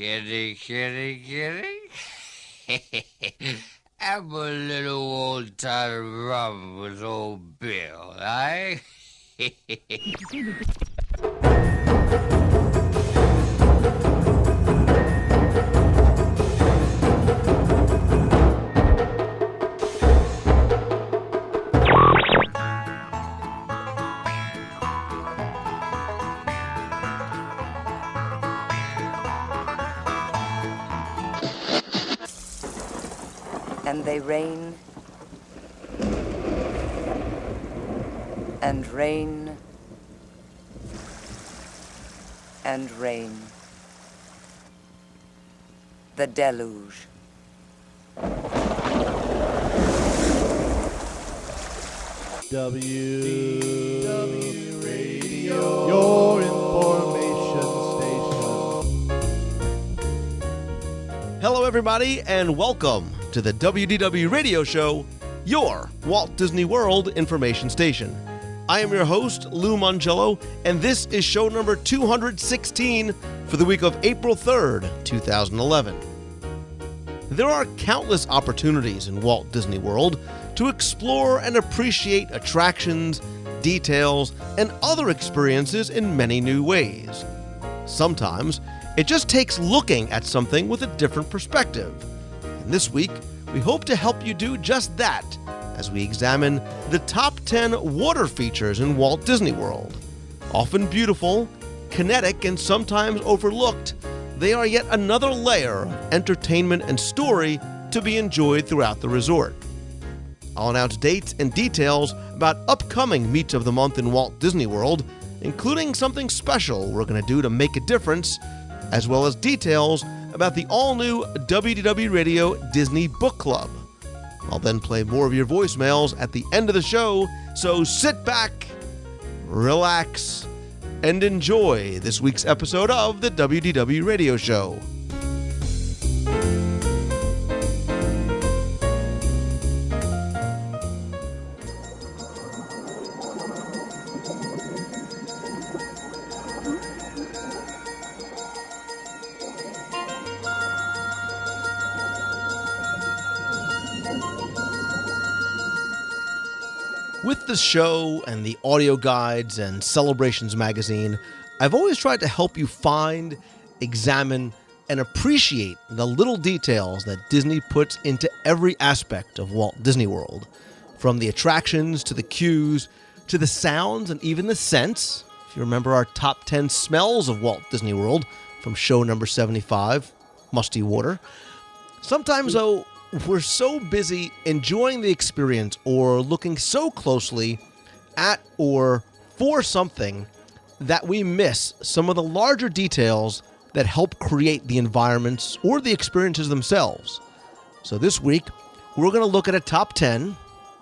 Kitty, kitty, kitty. Have a little old-time rum with old Bill, eh? And they rain and rain and rain. The deluge. WDW Radio, your information station. Hello, everybody, and welcome to the WDW Radio Show, your Walt Disney World information station. I am your host, Lou Mongello, and this is show number 216 for the week of April 3rd, 2011. There are countless opportunities in Walt Disney World to explore and appreciate attractions, details, and other experiences in many new ways. Sometimes, it just takes looking at something with a different perspective. And this week, we hope to help you do just that as we examine the top 10 water features in Walt Disney World. Often beautiful, kinetic, and sometimes overlooked, they are yet another layer of entertainment and story to be enjoyed throughout the resort. I'll announce dates and details about upcoming Meets of the Month in Walt Disney World, including something special we're going to do to make a difference, as well as details about the all-new WDW Radio Disney Book Club. I'll then play more of your voicemails at the end of the show, so sit back, relax, and enjoy this week's episode of the WDW Radio Show. With the show and the audio guides and Celebrations magazine, I've always tried to help you find, examine, and appreciate the little details that Disney puts into every aspect of Walt Disney World. From the attractions to the queues, to the sounds and even the scents. If you remember our top 10 smells of Walt Disney World from show number 75, Musty Water. Sometimes, though, we're so busy enjoying the experience or looking so closely at or for something that we miss some of the larger details that help create the environments or the experiences themselves. So this week, we're going to look at a top 10,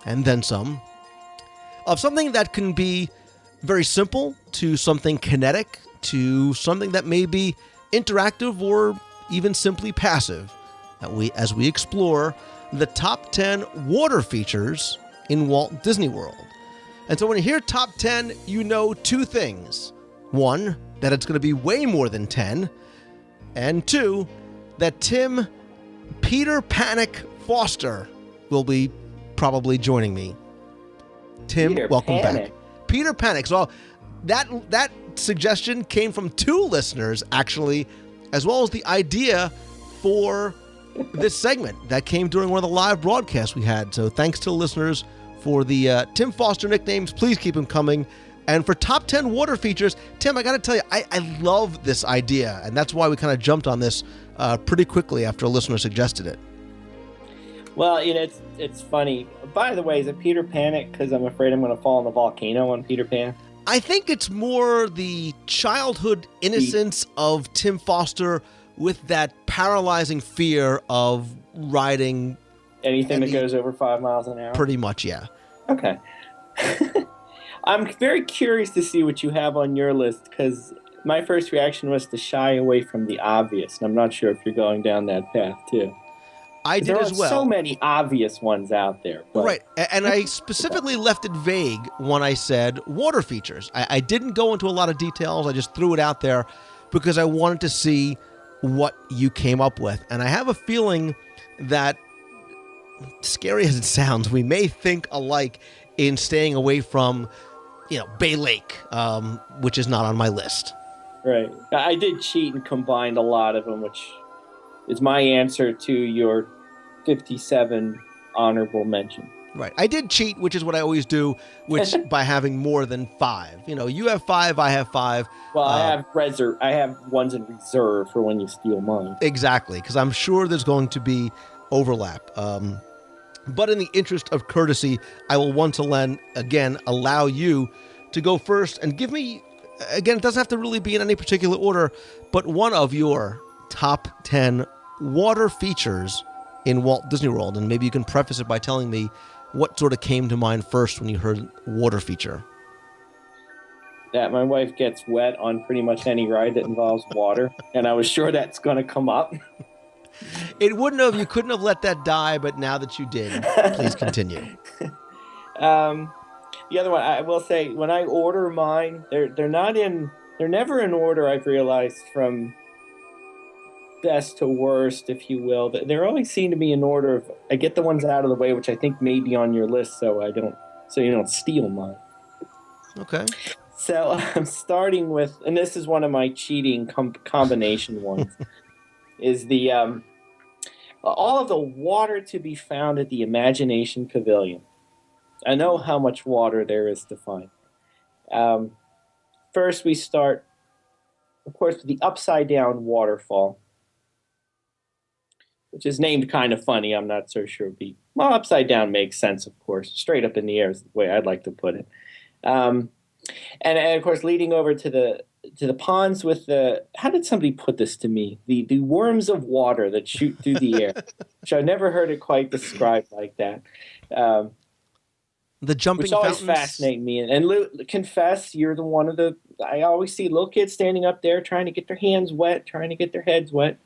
and then some, of something that can be very simple to something kinetic to something that may be interactive or even simply passive, as we explore the top 10 water features in Walt Disney World. And so when you hear top 10, you know two things. One, that it's going to be way more than 10. And two, that Peter Panic Foster will be probably joining me. Tim, Peter welcome Panic. back. Peter Panic. So that suggestion came from two listeners, actually, as well as the idea for this segment that came during one of the live broadcasts we had. So thanks to the listeners for the Tim Foster nicknames. Please keep them coming. And for top 10 water features, Tim, I got to tell you, I love this idea. And that's why we kind of jumped on this pretty quickly after a listener suggested it. Well, it's funny. By the way, is it Peter Panic because I'm afraid I'm going to fall in the volcano on Peter Pan? I think it's more the childhood innocence of Tim Foster with that paralyzing fear of riding anything that goes over 5 miles an hour? Pretty much, yeah. Okay. I'm very curious to see what you have on your list, because my first reaction was to shy away from the obvious, and I'm not sure if you're going down that path, too. I did as well. There are so many obvious ones out there. But... Right, and I specifically left it vague when I said water features. I didn't go into a lot of details. I just threw it out there because I wanted to see what you came up with. And I have a feeling that, scary as it sounds, we may think alike in staying away from, Bay Lake, which is not on my list. Right. I did cheat and combined a lot of them, which is my answer to your 57 honorable mention. Right. I did cheat, which is what I always do, which by having more than 5. You have 5, I have 5. Well, I have ones in reserve for when you steal mine. Exactly, because I'm sure there's going to be overlap. But in the interest of courtesy, I will once again allow you to go first and give me, again, it doesn't have to really be in any particular order, but one of your top 10 water features in Walt Disney World. And maybe you can preface it by telling me what sort of came to mind first when you heard water feature. That my wife gets wet on pretty much any ride that involves water, and I was sure that's going to come up. It wouldn't have. You couldn't have let that die, but now that you did, please continue. The other one, I will say, when I order mine, they're never in order. I've realized, from best to worst, if you will. They always seem to be in order of, I get the ones out of the way, which I think may be on your list, so you don't steal mine. Okay. So I'm starting with, and this is one of my cheating combination ones, is the all of the water to be found at the Imagination Pavilion. I know how much water there is to find. First, we start, of course, with the upside down waterfall, which is named kind of funny. I'm not so sure. Well, upside down makes sense, of course. Straight up in the air is the way I'd like to put it. And of course, leading over to the ponds with the, how did somebody put this to me? The worms of water that shoot through the air, which I've never heard it quite described like that. The jumping which always fountains fascinate me. And Lou, confess, you're the one of the, I always see little kids standing up there trying to get their hands wet, trying to get their heads wet.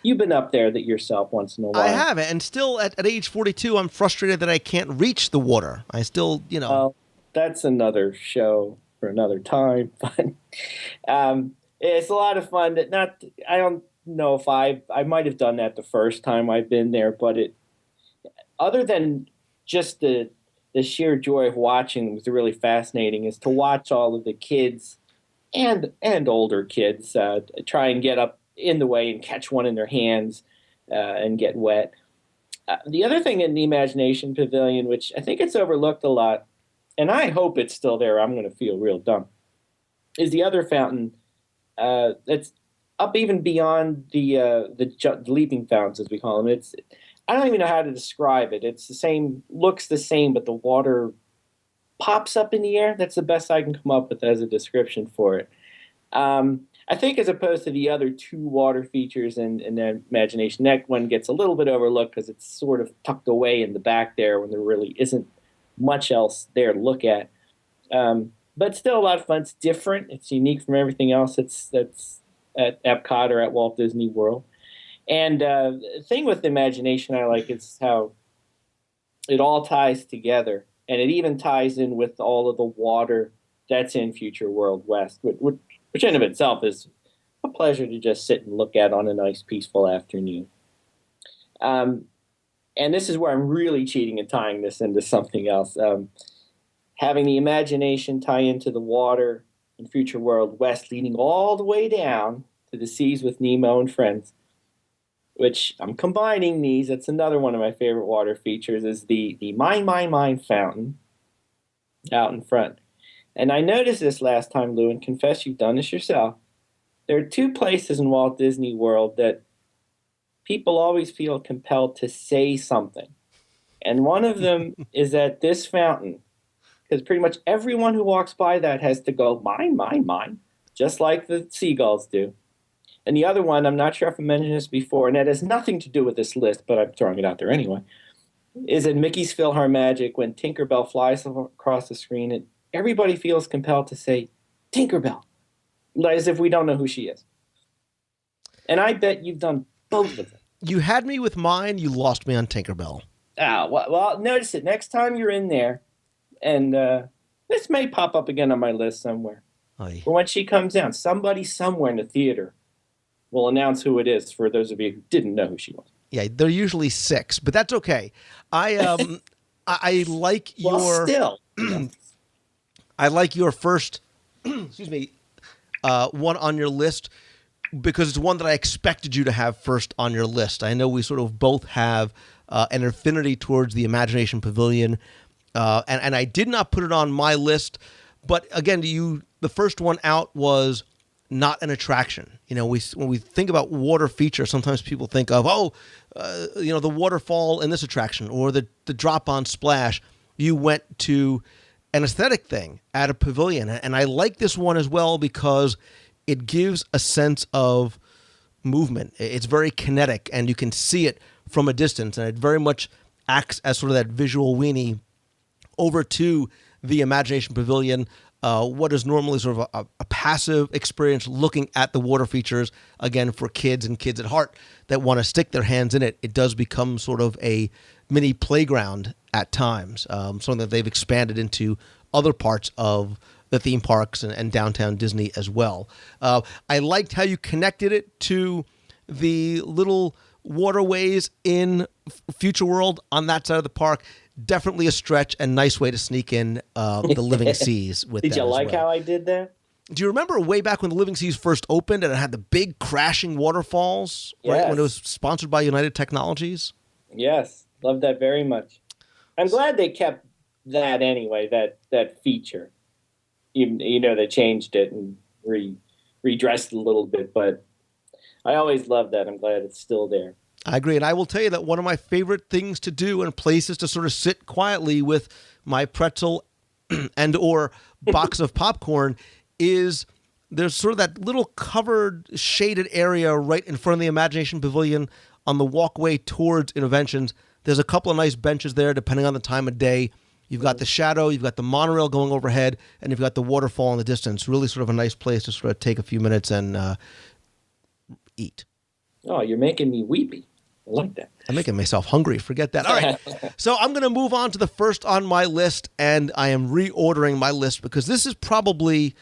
You've been up there yourself once in a while. I have, and still at age 42, I'm frustrated that I can't reach the water. I still, Well, that's another show for another time. But it's a lot of fun. I don't know if I might have done that the first time I've been there, but other than just the sheer joy of watching, was really fascinating, is to watch all of the kids and older kids try and get up in the way and catch one in their hands and get wet. The other thing in the Imagination Pavilion, which I think it's overlooked a lot, and I hope it's still there, I'm going to feel real dumb, is the other fountain that's up even beyond the leaping fountains, as we call them. I don't even know how to describe it. It's the same, looks the same, but the water pops up in the air. That's the best I can come up with as a description for it. I think as opposed to the other two water features in the Imagination, that one gets a little bit overlooked because it's sort of tucked away in the back there when there really isn't much else there to look at. But still a lot of fun. It's different. It's unique from everything else that's at Epcot or at Walt Disney World. And the thing with Imagination I like is how it all ties together. And it even ties in with all of the water that's in Future World West, which in of itself is a pleasure to just sit and look at on a nice, peaceful afternoon. And this is where I'm really cheating and tying this into something else. Having the Imagination tie into the water in Future World West, leading all the way down to the seas with Nemo and friends, which I'm combining these. That's another one of my favorite water features, is the Mine fountain out in front. And I noticed this last time, Lou, and confess you've done this yourself. There are two places in Walt Disney World that people always feel compelled to say something. And one of them is at this fountain, because pretty much everyone who walks by that has to go, mine, just like the seagulls do. And the other one, I'm not sure if I mentioned this before, and that has nothing to do with this list, but I'm throwing it out there anyway, is in Mickey's PhilharMagic when Tinkerbell flies across the screen and everybody feels compelled to say, Tinkerbell, as if we don't know who she is. And I bet you've done both of them. You had me with mine, you lost me on Tinkerbell. Well, notice it. Next time you're in there, and this may pop up again on my list somewhere. Aye. But when she comes down, somebody somewhere in the theater we'll announce who it is for those of you who didn't know who she was. Yeah, they're usually 6, but that's okay. I like Well, your still. I like your first excuse me one on your list because it's one that I expected you to have first on your list. I know we sort of both have an affinity towards the Imagination Pavilion, and I did not put it on my list. But again, the first one out was not an attraction. You know, when we think about water features, sometimes people think of the waterfall in this attraction or the drop-on splash. You went to an aesthetic thing at a pavilion, and I like this one as well because it gives a sense of movement. It's very kinetic, and you can see it from a distance, and it very much acts as sort of that visual weenie over to the Imagination Pavilion. What is normally sort of a passive experience looking at the water features, again, for kids and kids at heart that want to stick their hands in it, it does become sort of a mini playground at times, something that they've expanded into other parts of the theme parks and downtown Disney as well. I liked how you connected it to the little waterways in Future World on that side of the park. Definitely a stretch and nice way to sneak in the Living Seas with that. Did you like how I did that? Do you remember way back when the Living Seas first opened and it had the big crashing waterfalls, right? Yes. When it was sponsored by United Technologies? Yes, love that very much. I'm glad they kept that anyway, that feature. You know, they changed it and redressed it a little bit, but I always loved that. I'm glad it's still there. I agree. And I will tell you that one of my favorite things to do and places to sort of sit quietly with my pretzel and or box of popcorn is there's sort of that little covered shaded area right in front of the Imagination Pavilion on the walkway towards Innoventions. There's a couple of nice benches there depending on the time of day. You've got the shadow, you've got the monorail going overhead, and you've got the waterfall in the distance. Really sort of a nice place to sort of take a few minutes and eat. Oh, you're making me weepy. I like that. I'm making myself hungry. Forget that. All right. So I'm going to move on to the first on my list, and I am reordering my list because this is probably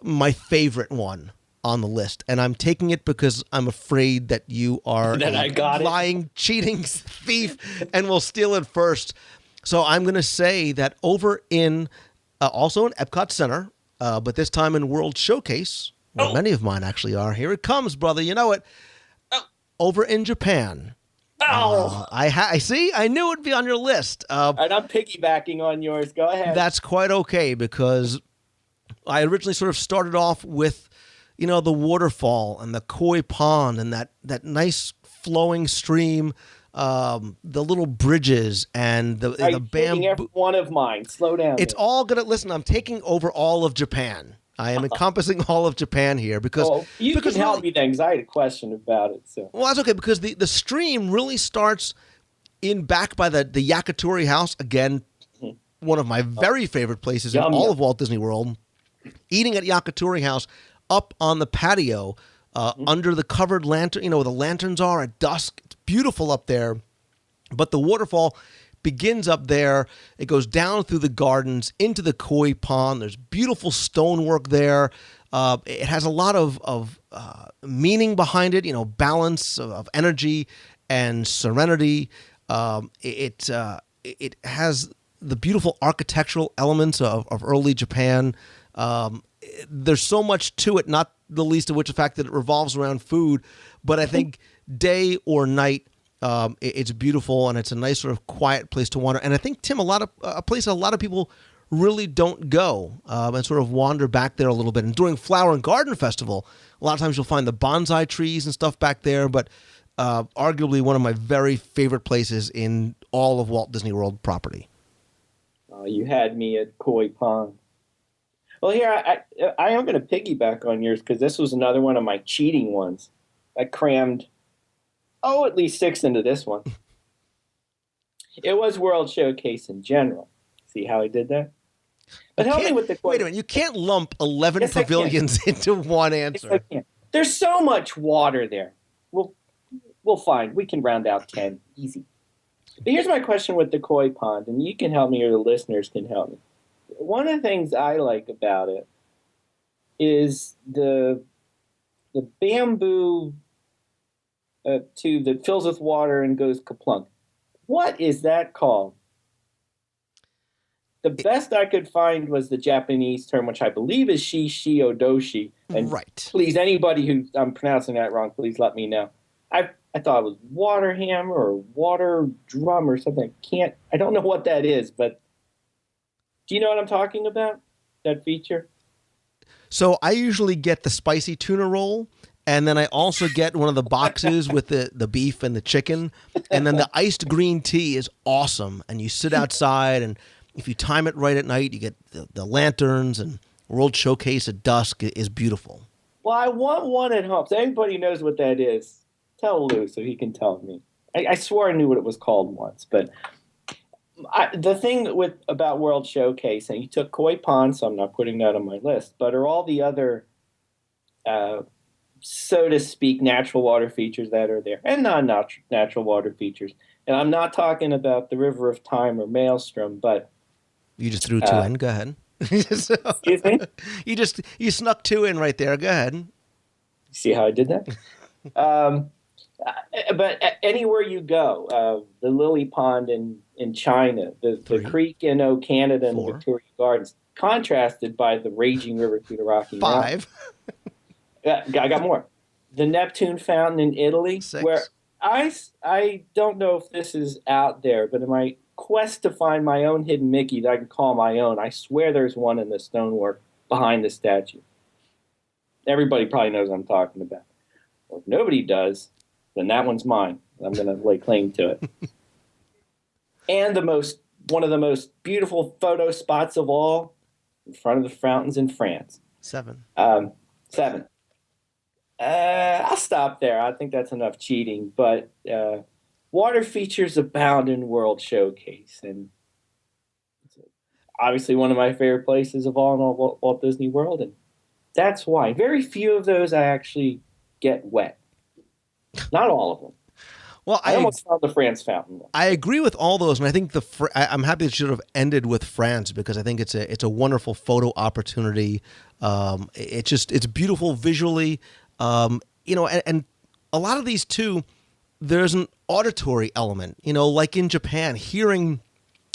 my favorite one on the list. And I'm taking it because I'm afraid that you are lying, cheating thief and will steal it first. So I'm going to say that over in, also in Epcot Center, but this time in World Showcase, where many of mine actually are. Here it comes, brother. You know it. Over in Japan. I see. I knew it would be on your list. And I'm piggybacking on yours. Go ahead. That's quite okay because I originally sort of started off with, the waterfall and the koi pond and that nice flowing stream, the little bridges and the bamboo. Every one of mine. Slow down. It's all gonna listen. I'm taking over all of Japan. I am encompassing all of Japan here because you can help me then, because I had a question about it. So that's okay because the stream really starts in back by the Yakitori House. Again, one of my very favorite places in all of Walt Disney World. Eating at Yakitori House up on the patio under the covered lantern, where the lanterns are at dusk. It's beautiful up there, but the waterfall begins up there. It goes down through the gardens into the koi pond. There's beautiful stonework there. It has a lot of meaning behind it, balance of energy and serenity. It has the beautiful architectural elements of early Japan. There's so much to it, not the least of which the fact that it revolves around food. But I think day or night, it's beautiful and it's a nice sort of quiet place to wander. And I think, Tim, a place a lot of people really don't go and sort of wander back there a little bit. And during Flower and Garden Festival, a lot of times you'll find the bonsai trees and stuff back there. But arguably one of my very favorite places in all of Walt Disney World property. You had me at Koi Pond. Well, here, I am going to piggyback on yours because this was another one of my cheating ones. I crammed at least 6 into this one. It was World Showcase in general. See how I did that? But help me with the wait a minute. You can't lump 11 pavilions into one answer. Yes, I can. There's so much water there. We'll find. We can round out 10. Easy. But here's my question with the koi pond, and you can help me or the listeners can help me. One of the things I like about it is the the bamboo tube that fills with water and goes kaplunk. What is that called? The best I could find was the Japanese term, which I believe is shi-shi-odoshi. And Right. please, anybody who I'm pronouncing that wrong, please let me know. I thought it was water hammer or water drum or something. I don't know what that is, but do you know what I'm talking about? That feature? So I usually get the spicy tuna roll, and then I also get one of the boxes with the beef and the chicken, and then the iced green tea is awesome. And you sit outside, and if you time it right at night, you get the lanterns, and World Showcase at dusk is beautiful. Well, I want one at home. So anybody knows what that is, tell Lou so he can tell me. I swore I knew what it was called once, but the thing about World Showcase, and you took Koi Pond, so I'm not putting that on my list, but are all the other, so to speak, natural water features that are there, and non-natural water features. And I'm not talking about the River of Time or Maelstrom, but... You just threw two in. Go ahead. Excuse me? You snuck two in right there. Go ahead. See how I did that? But anywhere you go, the Lily Pond in China, the creek in Canada, and the Victoria Gardens, contrasted by the raging river through the Rocky Mountains. 5. I got more. The Neptune Fountain in Italy, 6. where I don't know if this is out there, but in my quest to find my own hidden Mickey that I can call my own, I swear there's one in the stonework behind the statue. Everybody probably knows what I'm talking about. Well, if nobody does, then that one's mine. I'm going to lay claim to it. And one of the most beautiful photo spots of all, in front of the fountains in France. 7. 7. I'll stop there. I think that's enough cheating. But water features abound in World Showcase. And it's obviously one of my favorite places of all in all Walt Disney World. And that's why. Very few of those I actually get wet. Not all of them. Well, I almost found the France fountain one. I agree with all those, and I think I'm happy that you sort of ended with France because I think it's a wonderful photo opportunity. It's beautiful visually, and a lot of these too. There's an auditory element, like in Japan, hearing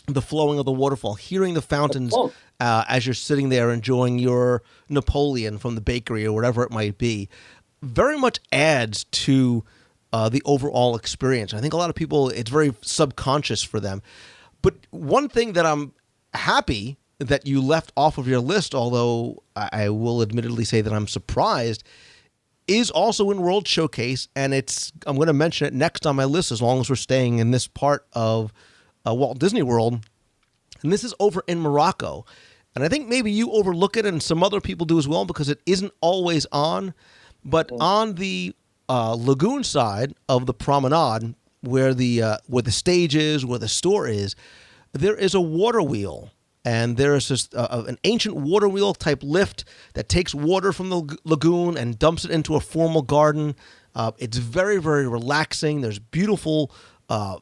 the flowing of the waterfall, hearing the fountains as you're sitting there enjoying your Napoleon from the bakery or whatever it might be, very much adds to the overall experience. I think a lot of people, it's very subconscious for them. But one thing that I'm happy that you left off of your list, although I will admittedly say that I'm surprised, is also in World Showcase, and I'm going to mention it next on my list as long as we're staying in this part of Walt Disney World. And this is over in Morocco. And I think maybe you overlook it, and some other people do as well, because it isn't always on. But on the lagoon side of the promenade, where the stage is, where the store is, there is a water wheel, and there is just an ancient water wheel type lift that takes water from the lagoon and dumps it into a formal garden. It's very, very relaxing. There's beautiful,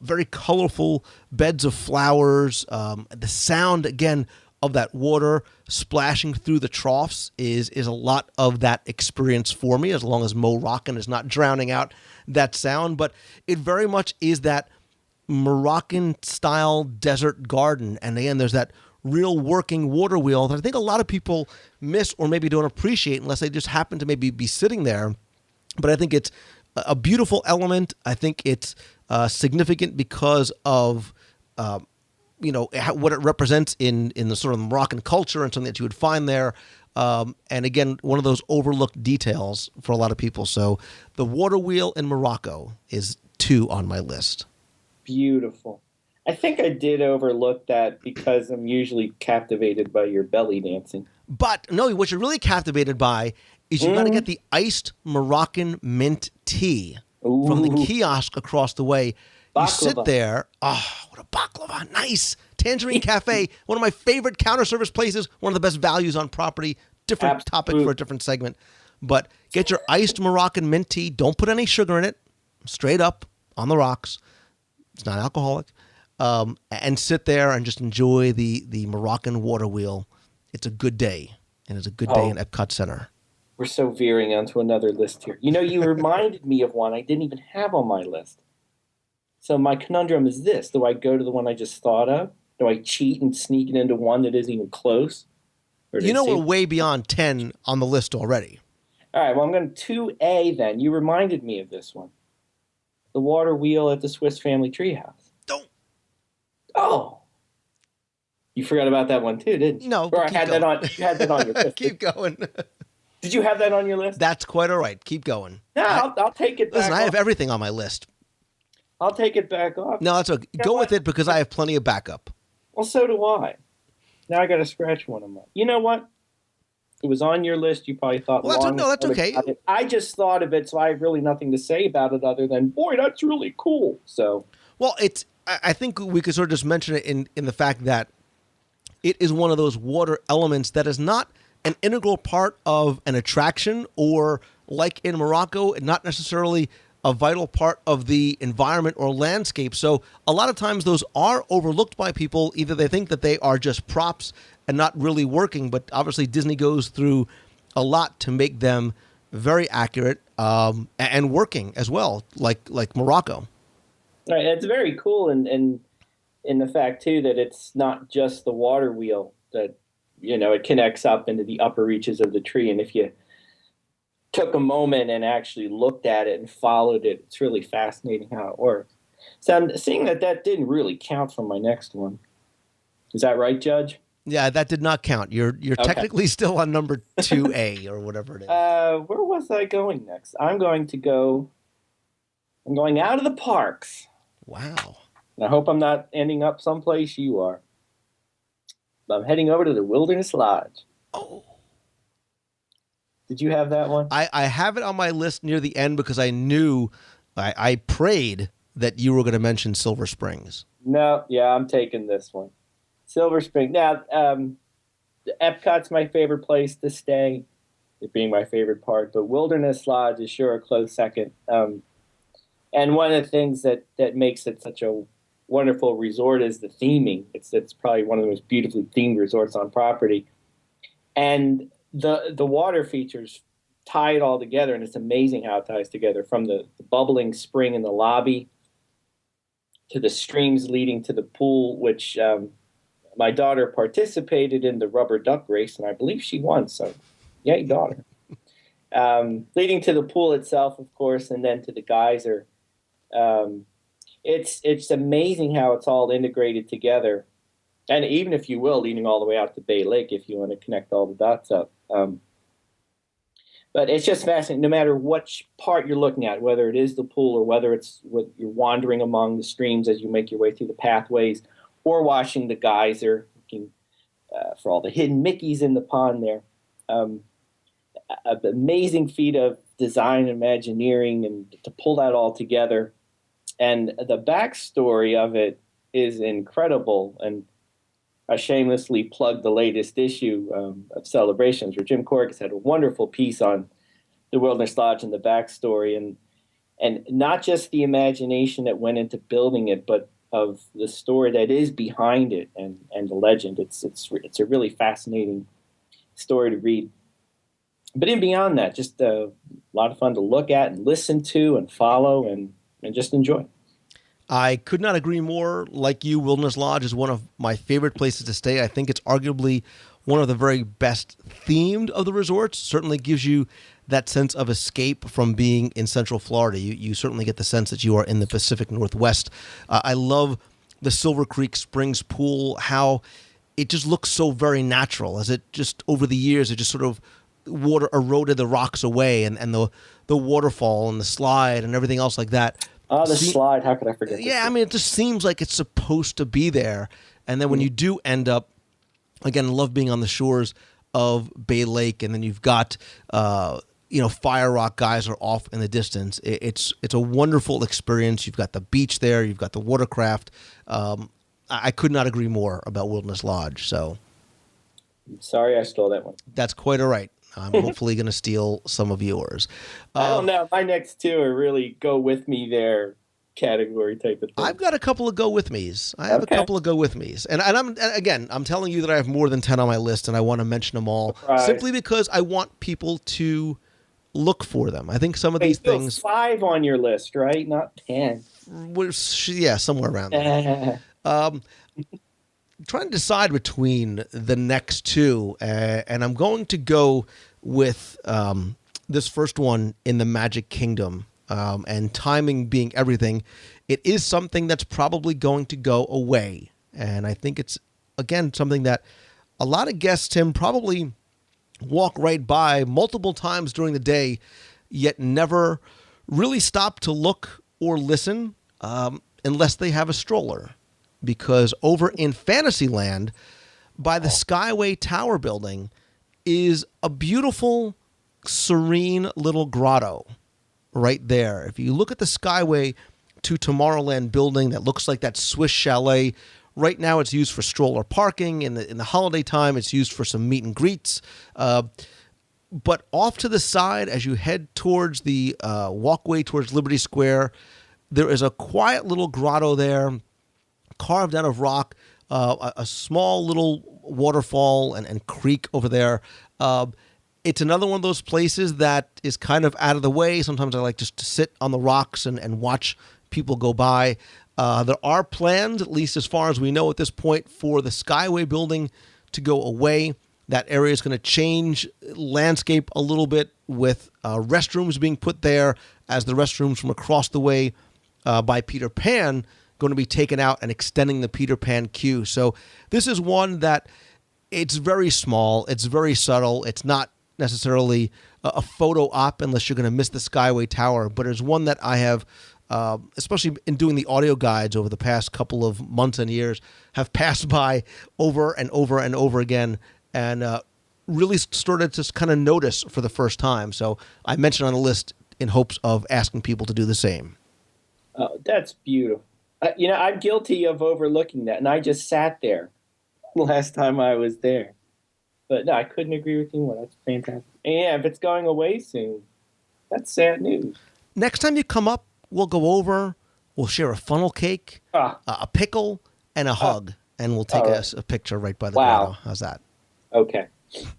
very colorful beds of flowers. The sound again of that water splashing through the troughs is a lot of that experience for me, as long as Mo Rockin is not drowning out that sound. But it very much is that Moroccan-style desert garden. And again, there's that real working water wheel that I think a lot of people miss or maybe don't appreciate unless they just happen to maybe be sitting there. But I think it's a beautiful element. I think it's significant because of what it represents in the sort of Moroccan culture and something that you would find there. And again, one of those overlooked details for a lot of people. So the water wheel in Morocco is 2 on my list. Beautiful. I think I did overlook that because I'm usually captivated by your belly dancing. But no, what you're really captivated by is you got to get the iced Moroccan mint tea from the kiosk across the way. Baklava. You sit there. Oh, what a baklava. Nice. Tangerine Cafe, one of my favorite counter service places, one of the best values on property. Different topic for a different segment. But get your iced Moroccan mint tea. Don't put any sugar in it. Straight up on the rocks. It's not alcoholic. And sit there and just enjoy the Moroccan water wheel. It's a good day. And it's a good day in Epcot Center. We're so veering onto another list here. You know, you reminded me of one I didn't even have on my list. So my conundrum is this. Do I go to the one I just thought of? Do I cheat and sneak it into one that isn't even close? You know, we're way beyond 10 on the list already. All right, well, I'm going to 2A then. You reminded me of this one. The water wheel at the Swiss Family Treehouse. Don't. Oh. You forgot about that one too, didn't you? No. Or you had that on your list. Keep going. Did you have that on your list? That's quite all right. Keep going. No, I'll take it back. Listen, I have everything on my list. I'll take it back off. No, that's okay. Go with it because I have plenty of backup. Well, so do I. Now I got to scratch one of mine. You know what? It was on your list. You probably thought. Well, that's okay. I just thought of it, so I have really nothing to say about it other than, boy, that's really cool. So. Well, I think we could sort of just mention it in the fact that it is one of those water elements that is not an integral part of an attraction, or like in Morocco, not necessarily a vital part of the environment or landscape. So a lot of times those are overlooked by people. Either they think that they are just props and not really working, but obviously Disney goes through a lot to make them very accurate and working as well, like Morocco. Right, it's very cool in the fact too that it's not just the water wheel that, you know, it connects up into the upper reaches of the tree, and if you took a moment and actually looked at it and followed it, it's really fascinating how it works. So I'm seeing that didn't really count for my next one. Is that right, Judge? Yeah, that did not count. You're technically still on number 2A or whatever it is. Where was I going next? I'm going out of the parks. Wow. And I hope I'm not ending up someplace you are. I'm heading over to the Wilderness Lodge. Oh. Did you have that one? I have it on my list near the end because I knew, I prayed that you were going to mention Silver Springs. No, yeah, I'm taking this one. Silver Spring. Now, Epcot's my favorite place to stay, it being my favorite part, but Wilderness Lodge is sure a close second. And one of the things that makes it such a wonderful resort is the theming. It's probably one of the most beautifully themed resorts on property. And the water features tie it all together, and it's amazing how it ties together, from the bubbling spring in the lobby to the streams leading to the pool, which my daughter participated in the rubber duck race, and I believe she won, so yay, daughter. Leading to the pool itself, of course, and then to the geyser. It's amazing how it's all integrated together. And even if you will, leading all the way out to Bay Lake, if you want to connect all the dots up. But it's just fascinating, no matter which part you're looking at, whether it is the pool or whether it's what you're wandering among the streams as you make your way through the pathways, or watching the geyser, looking for all the hidden Mickeys in the pond there. An amazing feat of design and Imagineering, and to pull that all together. And the backstory of it is incredible. And I shamelessly plug the latest issue of Celebrations, where Jim Cork had a wonderful piece on the Wilderness Lodge and the backstory, and not just the imagination that went into building it, but of the story that is behind it and the legend. It's a really fascinating story to read. But in beyond that, just a lot of fun to look at and listen to and follow and just enjoy. I could not agree more. Like you, Wilderness Lodge is one of my favorite places to stay. I think it's arguably one of the very best themed of the resorts. Certainly gives you that sense of escape from being in Central Florida. You certainly get the sense that you are in the Pacific Northwest. I love the Silver Creek Springs pool, how it just looks so very natural, as it just over the years, it just sort of water eroded the rocks away, and the waterfall and the slide and everything else like that. Oh, the slide. How could I forget? Yeah, I mean, it just seems like it's supposed to be there. And then when you do end up, again, love being on the shores of Bay Lake, and then you've got, Fire Rock Geyser off in the distance. It's a wonderful experience. You've got the beach there. You've got the watercraft. I could not agree more about Wilderness Lodge. So, sorry I stole that one. That's quite all right. I'm hopefully going to steal some of yours. I don't know. My next two are really go with me there category type of thing. I've got a couple of go with me's. I have a couple of go with me's, and I'm telling you that I have more than 10 on my list, and I want to mention them all simply because I want people to look for them. I think some of these things 5 on your list, right? Not 10. Yeah, somewhere around there. Trying to decide between the next two, and I'm going to go with this first one in the Magic Kingdom. And timing being everything, it is something that's probably going to go away. And I think it's, again, something that a lot of guests, Tim, probably walk right by multiple times during the day, yet never really stop to look or listen unless they have a stroller. Because over in Fantasyland, by the Skyway Tower building, is a beautiful, serene little grotto right there. If you look at the Skyway to Tomorrowland building that looks like that Swiss chalet, right now it's used for stroller parking. In the holiday time, it's used for some meet and greets. But off to the side, as you head towards the walkway towards Liberty Square, there is a quiet little grotto there, carved out of rock, a small little waterfall and creek over there. It's another one of those places that is kind of out of the way. Sometimes I like just to sit on the rocks and watch people go by. There are plans, at least as far as we know at this point, for the Skyway building to go away. That area is going to change landscape a little bit with restrooms being put there, as the restrooms from across the way by Peter Pan going to be taken out and extending the Peter Pan queue. So this is one that it's very small. It's very subtle. It's not necessarily a photo op unless you're going to miss the Skyway Tower, but it's one that I have, especially in doing the audio guides over the past couple of months and years, have passed by over and over and over again, and really started to kind of notice for the first time. So I mentioned on the list in hopes of asking people to do the same. Oh, that's beautiful. I'm guilty of overlooking that, and I just sat there last time I was there. But no, I couldn't agree with you more. That's fantastic. And yeah, if it's going away soon, that's sad news. Next time you come up, we'll go over, we'll share a funnel cake, a pickle, and a hug, and we'll take a picture right by the grotto. How's that? Okay.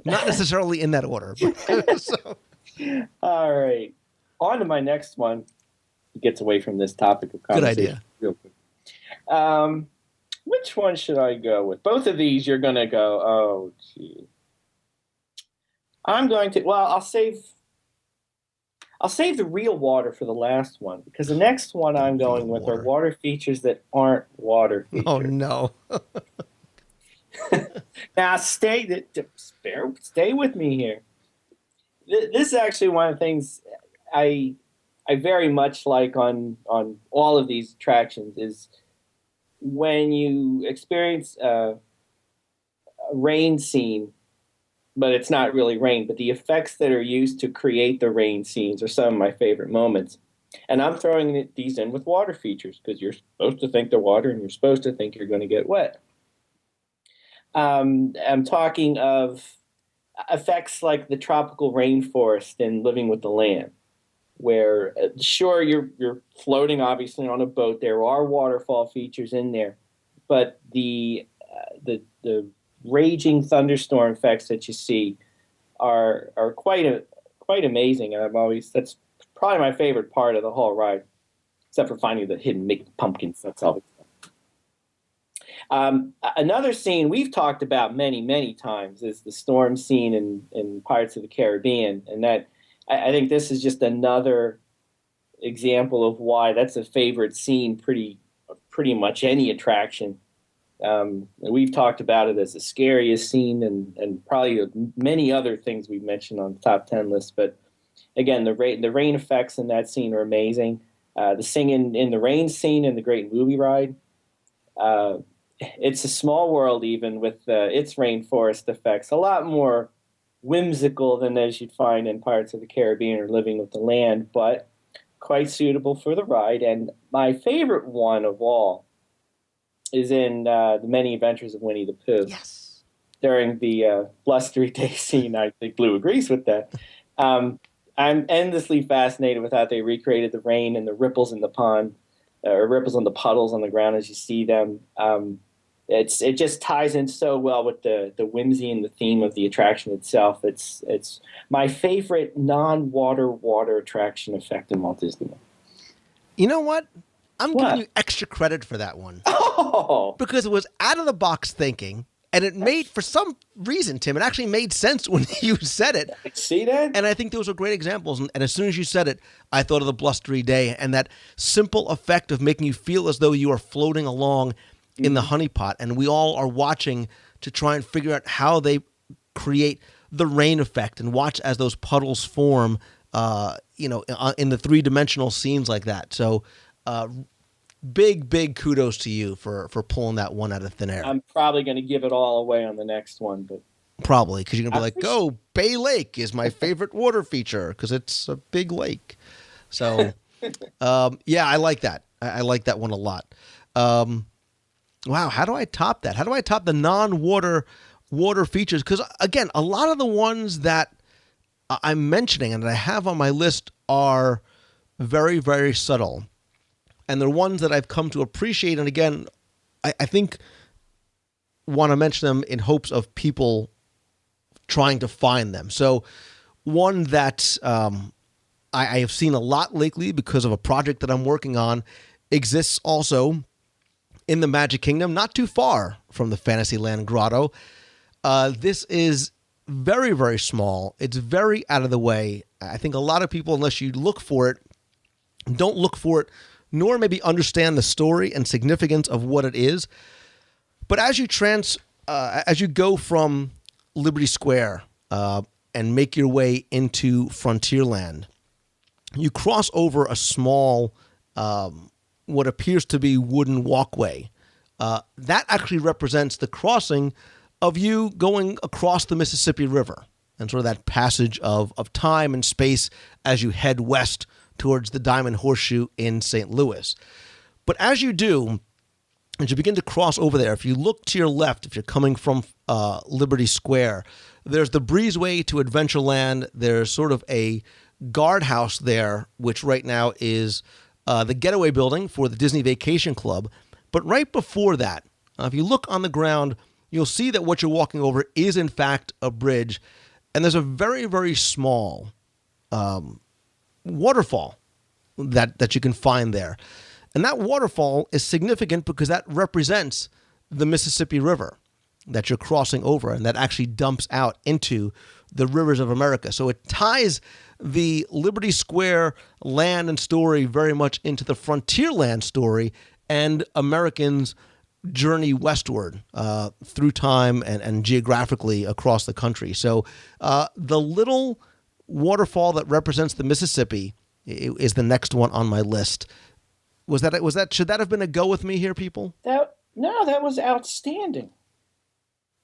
Not necessarily in that order. But, so. All right. On to my next one. It gets away from this topic of conversation. Good idea. Real quick. Which one should I go with? Both of these you're going to go, oh, gee. I'm going to, I'll save the real water for the last one, because the next one I'm going with are water features that aren't water features. Oh, no. Now, stay with me here. This is actually one of the things I very much like on all of these attractions is when you experience a rain scene, but it's not really rain, but the effects that are used to create the rain scenes are some of my favorite moments. And I'm throwing these in with water features because you're supposed to think they're water and you're supposed to think you're going to get wet. I'm talking of effects like the tropical rainforest in Living with the Land, where sure you're floating obviously on a boat. There are waterfall features in there, but the raging thunderstorm effects that you see are quite amazing, and that's probably my favorite part of the whole ride, except for finding the hidden pumpkins. That's all. Another scene we've talked about many times is the storm scene in Pirates of the Caribbean, and that I think this is just another example of why that's a favorite scene pretty much any attraction. We've talked about it as the scariest scene and probably many other things we've mentioned on the top 10 list. But again, the rain effects in that scene are amazing. The singing in the rain scene in the Great Movie Ride. It's a Small World even with its rainforest effects. A lot more whimsical than as you'd find in Pirates of the Caribbean or Living with the Land, but quite suitable for the ride. And my favorite one of all is in The Many Adventures of Winnie the Pooh. Yes. During the blustery day scene, I think Blue agrees with that. I'm endlessly fascinated with how they recreated the rain and the ripples in the pond. or ripples on the puddles on the ground as you see them. It just ties in so well with the whimsy and the theme of the attraction itself. It's my favorite non-water water attraction effect in Walt Disney World. You know what? I'm What? giving you extra credit for that one. Oh, Because it was out of the box thinking, and it made, for some reason, Tim, it actually made sense when you said it. see that? And I think those are great examples. And as soon as you said it, I thought of the blustery day and that simple effect of making you feel as though you are floating along in the honey pot. And we all are watching to try and figure out how they create the rain effect and watch as those puddles form, in the three-dimensional scenes like that. So big kudos to you for pulling that one out of thin air. I'm probably going to give it all away on the next one, but Probably, because you're going to be like, oh, Bay Lake is my favorite water feature because it's a big lake. So, yeah, I like that. I like that one a lot. Wow, how do I top that? How do I top the non-water water features? Because, again, a lot of the ones that I'm mentioning and that I have on my list are very, very subtle. And they're ones that I've come to appreciate. And, again, I think want to mention them in hopes of people trying to find them. So one that I have seen a lot lately because of a project that I'm working on exists also in the Magic Kingdom, not too far from the Fantasyland Grotto. This is very, very small. It's very out of the way. I think a lot of people, unless you look for it, don't look for it, nor maybe understand the story and significance of what it is. But as you go from Liberty Square and make your way into Frontierland, you cross over a small, what appears to be wooden walkway. That actually represents the crossing of you going across the Mississippi River and sort of that passage of time and space as you head west towards the Diamond Horseshoe in St. Louis. But as you do, as you begin to cross over there, if you look to your left, if you're coming from Liberty Square, there's the breezeway to Adventureland. There's sort of a guardhouse there, which right now is the getaway building for the Disney Vacation Club. But right before that, if you look on the ground, you'll see that what you're walking over is, in fact, a bridge. And there's a very, very small waterfall that you can find there. And that waterfall is significant because that represents the Mississippi River that you're crossing over, and that actually dumps out into the rivers of America. So it ties the Liberty Square land and story very much into the Frontierland story and Americans' journey westward through time and geographically across the country. So the little waterfall that represents the Mississippi is the next one on my list. Was that should that have been a go with me here, people? that was outstanding.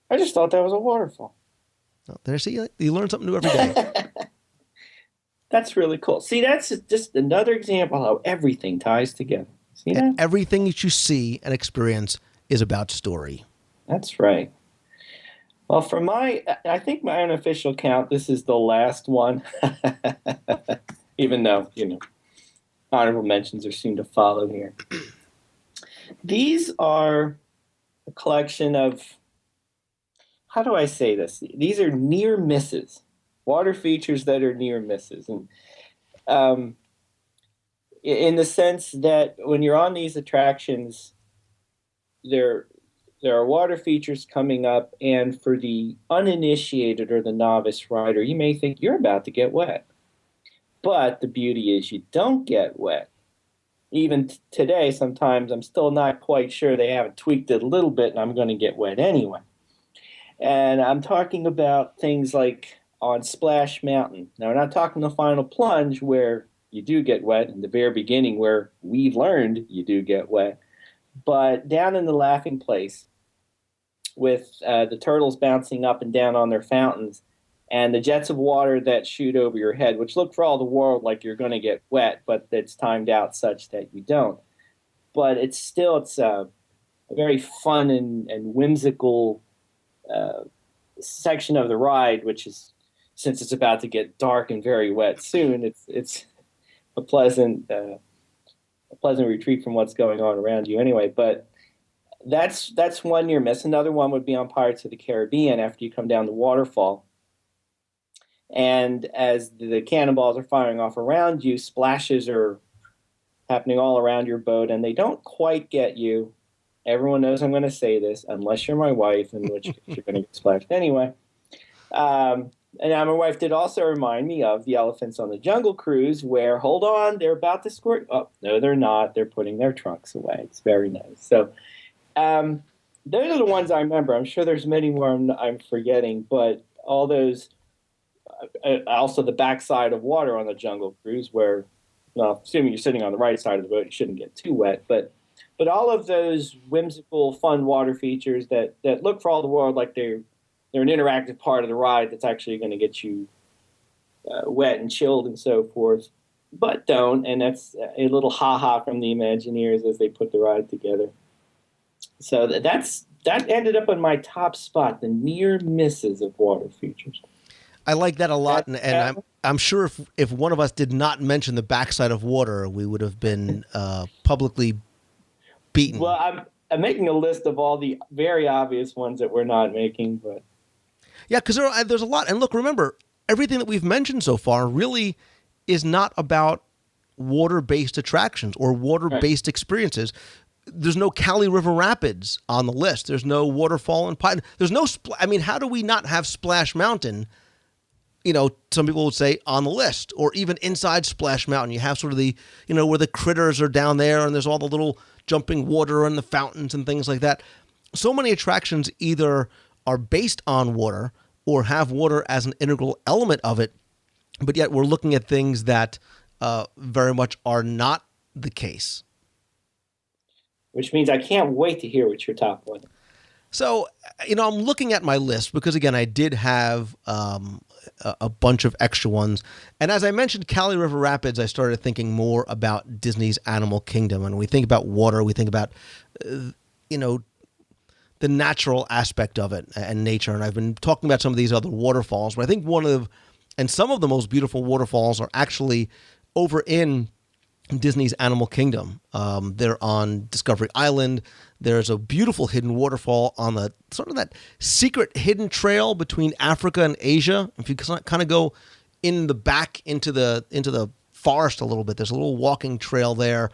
I just thought that was a waterfall. Oh, there, see, you learn something new every day. That's really cool. See, that's just another example how everything ties together. See that? And everything that you see and experience is about story. That's right. Well, I think my unofficial count, this is the last one. Even though, honorable mentions are soon to follow here. These are a collection of, how do I say this? These are near misses, water features that are near misses. And in the sense that when you're on these attractions, there are water features coming up, and for the uninitiated or the novice rider, you may think you're about to get wet. But the beauty is you don't get wet. Even today, sometimes I'm still not quite sure they haven't tweaked it a little bit, and I'm going to get wet anyway. And I'm talking about things like on Splash Mountain. Now, we're not talking the final plunge where you do get wet, in the very beginning where we've learned you do get wet. But down in the Laughing Place, with the turtles bouncing up and down on their fountains, and the jets of water that shoot over your head, which look for all the world like you're going to get wet, but it's timed out such that you don't. But it's a very fun and whimsical section of the ride, which is, since it's about to get dark and very wet soon, it's a pleasant a pleasant retreat from what's going on around you anyway. But that's one near miss. Another one would be on Pirates of the Caribbean after you come down the waterfall. And as the cannonballs are firing off around you, splashes are happening all around your boat, and they don't quite get you. Everyone knows I'm going to say this, unless you're my wife, in which case you're going to get splashed anyway. And now my wife did also remind me of the elephants on the Jungle Cruise, where, hold on, they're about to squirt. Oh, no, they're not. They're putting their trunks away. It's very nice. So those are the ones I remember. I'm sure there's many more I'm forgetting, but all those, also the backside of water on the Jungle Cruise, where, well, assuming you're sitting on the right side of the boat, you shouldn't get too wet, but all of those whimsical, fun water features that look for all the world like they're an interactive part of the ride that's actually going to get you wet and chilled and so forth, but don't. And that's a little ha-ha from the Imagineers as they put the ride together. So that ended up on my top spot, the near misses of water features. I like that a lot, and I'm sure if one of us did not mention the backside of water, we would have been publicly beaten. Well, I'm making a list of all the very obvious ones that we're not making, but yeah, because there's a lot. And look, remember, everything that we've mentioned so far really is not about water-based attractions or water-based experiences. There's no Cali River Rapids on the list. There's no waterfall in Pine. There's no. I mean, how do we not have Splash Mountain? Some people would say on the list, or even inside Splash Mountain. You have sort of the, where the critters are down there, and there's all the little jumping water and the fountains and things like that. So many attractions either are based on water or have water as an integral element of it, but yet we're looking at things that very much are not the case. Which means I can't wait to hear what your top one is. So, I'm looking at my list because, again, I did have a bunch of extra ones. And as I mentioned, Cali River Rapids, I started thinking more about Disney's Animal Kingdom. And we think about water, we think about, the natural aspect of it and nature. And I've been talking about some of these other waterfalls, but I think some of the most beautiful waterfalls are actually over in Disney's Animal Kingdom. They're on Discovery Island. There's a beautiful hidden waterfall on the sort of that secret hidden trail between Africa and Asia. If you kind of go in the back into the forest a little bit, there's a little walking trail there.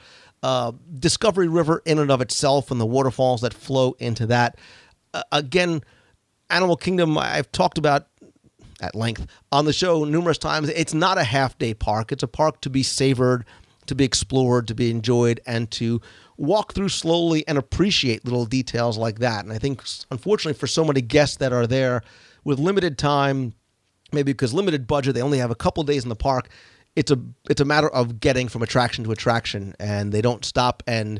Discovery River in and of itself and the waterfalls that flow into that. Again, Animal Kingdom, I've talked about at length on the show numerous times. It's not a half-day park. It's a park to be savored, to be explored, to be enjoyed, and to walk through slowly and appreciate little details like that. And I think, unfortunately, for so many guests that are there with limited time, maybe because limited budget, they only have a couple days in the park, it's a matter of getting from attraction to attraction, and they don't stop and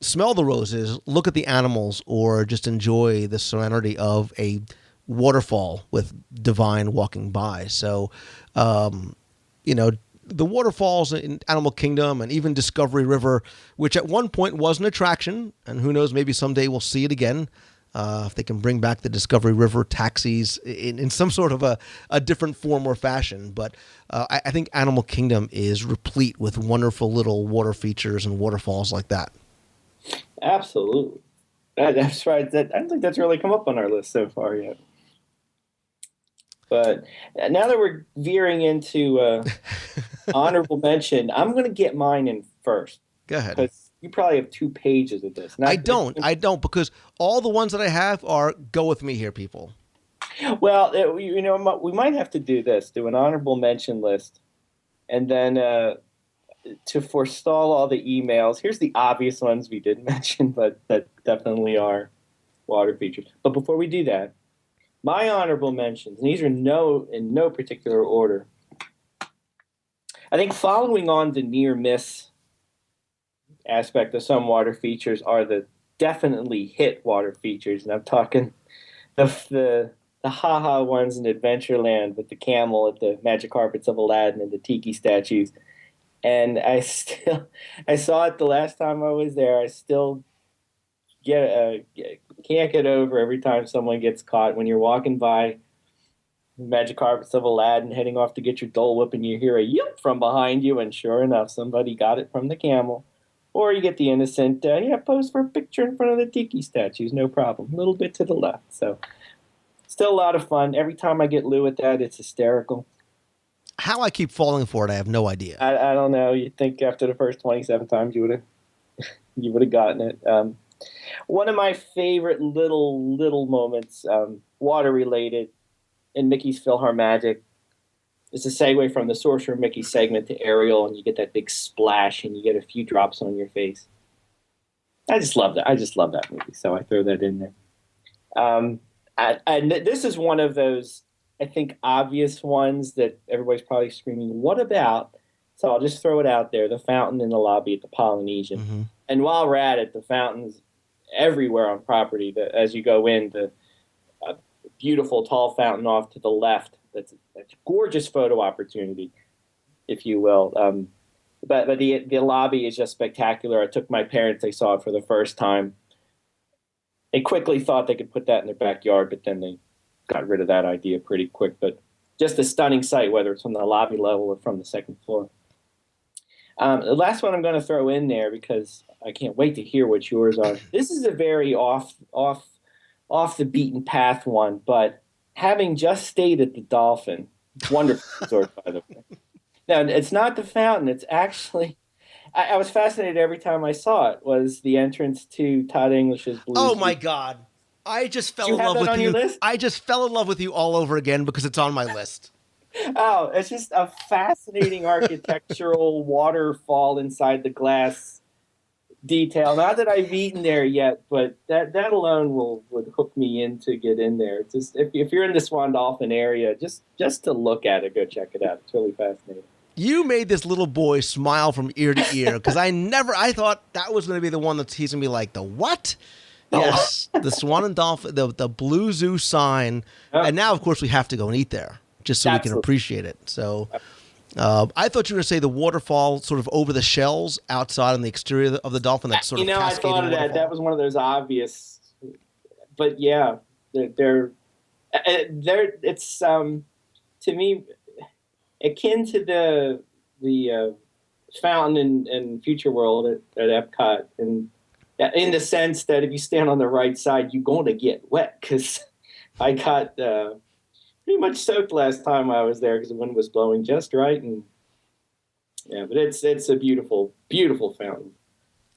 smell the roses, look at the animals, or just enjoy the serenity of a waterfall with divine walking by. So, the waterfalls in Animal Kingdom and even Discovery River, which at one point was an attraction, and who knows, maybe someday we'll see it again, if they can bring back the Discovery River taxis in some sort of a different form or fashion. But I think Animal Kingdom is replete with wonderful little water features and waterfalls like that. Absolutely. That's right. I don't think that's really come up on our list so far yet. But now that we're veering into honorable mention, I'm going to get mine in first. Go ahead. Because you probably have 2 pages of this. I don't, because all the ones that I have are go with me here, people. Well, we might have to do this, do an honorable mention list, and then to forestall all the emails, here's the obvious ones we didn't mention, but that definitely are water features. But before we do that, my honorable mentions, and these are in no particular order. I think following on the near miss aspect of some water features are the definitely hit water features, and I'm talking the ha-ha ones in Adventureland with the camel at the magic carpets of Aladdin and the tiki statues. And I saw it the last time I was there. I still can't get over every time someone gets caught when you're walking by magic carpets of Aladdin heading off to get your Dole Whip and you hear a yip from behind you, and sure enough, somebody got it from the camel. Or you get the innocent, pose for a picture in front of the tiki statues, no problem. A little bit to the left. So still a lot of fun. Every time I get Lou at that, it's hysterical. How I keep falling for it, I have no idea. I don't know. You'd think after the first 27 times you would have gotten it. One of my favorite little moments, water related, in Mickey's PhilharMagic, is a segue from the Sorcerer Mickey segment to Ariel, and you get that big splash, and you get a few drops on your face. I just love that. I just love that movie, so I throw that in there. And this is one of those, I think, obvious ones that everybody's probably screaming, what about? So I'll just throw it out there, the fountain in the lobby at the Polynesian. Mm-hmm. And while we're at it, the fountains everywhere on property. As you go in, the beautiful tall fountain off to the left. That's a gorgeous photo opportunity, if you will. But the lobby is just spectacular. I took my parents; they saw it for the first time. They quickly thought they could put that in their backyard, but then they got rid of that idea pretty quick. But just a stunning sight, whether it's from the lobby level or from the second floor. The last one I'm going to throw in there because I can't wait to hear what yours are. This is a very off the beaten path one, but having just stayed at the Dolphin, wonderful resort, by the way. Now, it's not the fountain. It's actually, I was fascinated every time I saw it, was the entrance to Todd English's Blues. Oh, my God. I just fell in love with you. I just fell in love with you all over again because it's on my list. Oh, it's just a fascinating architectural waterfall inside the glass detail. Not that I've eaten there yet, but that alone would hook me in to get in there. Just if you're in the Swan Dolphin area, just to look at it, go check it out. It's really fascinating. You made this little boy smile from ear to ear because I thought that was going to be the one that's he's going to be like, the what? Yes, the Swan and Dolphin, the Blue Zoo sign. Oh. And now, of course, we have to go and eat there just so we can appreciate it. So I thought you were going to say the waterfall sort of over the shells outside on the exterior of the Dolphin. That's sort of I thought of that. That was one of those obvious. But yeah, they're it's to me akin to the fountain in Future World at Epcot, and in the sense that if you stand on the right side, you're going to get wet because I got pretty much soaked last time I was there because the wind was blowing just right. And yeah, but it's a beautiful, beautiful fountain.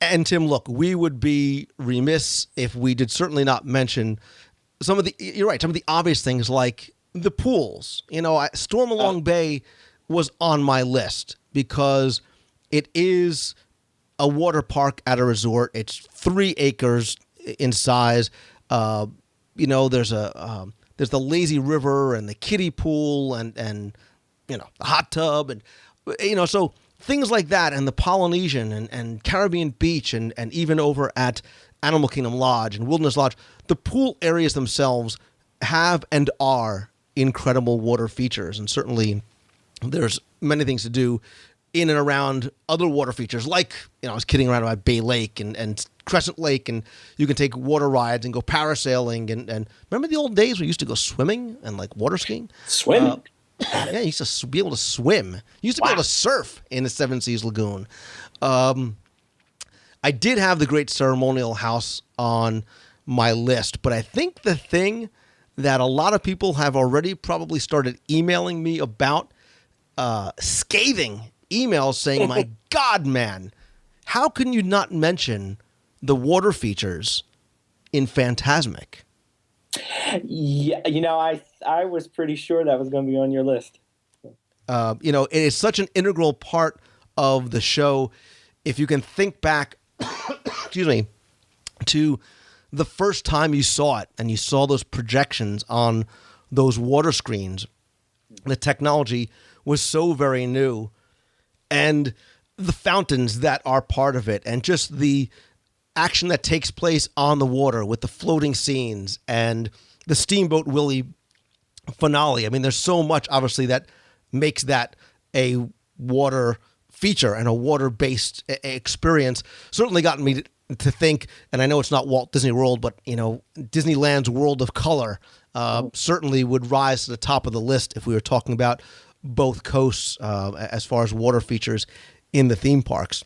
And Tim, look, we would be remiss if we did certainly not mention some of the obvious things like the pools. Stormalong Bay was on my list because it is a water park at a resort. It's 3 acres in size. There's the lazy river and the kiddie pool and the hot tub and so things like that, and the Polynesian and Caribbean Beach and even over at Animal Kingdom Lodge and Wilderness Lodge, the pool areas themselves have and are incredible water features, and certainly there's many things to do in and around other water features, like, I was kidding around about Bay Lake and Crescent Lake, and you can take water rides and go parasailing. And remember the old days we used to go swimming and like water skiing? Swimming? Yeah, you used to be able to swim. You used to be able to surf in the Seven Seas Lagoon. I did have the Great Ceremonial House on my list, but I think the thing that a lot of people have already probably started emailing me about, scathing emails saying, my God, man, how can you not mention the water features in Fantasmic? Yeah, I was pretty sure that was going to be on your list. It is such an integral part of the show. If you can think back, excuse me, to the first time you saw it and you saw those projections on those water screens, the technology was so very new. And the fountains that are part of it, and just the action that takes place on the water with the floating scenes and the Steamboat Willie finale. I mean, there's so much, obviously, that makes that a water feature and a water-based experience. Certainly gotten me to think, and I know it's not Walt Disney World, but, Disneyland's World of Color certainly would rise to the top of the list if we were talking about both coasts as far as water features in the theme parks.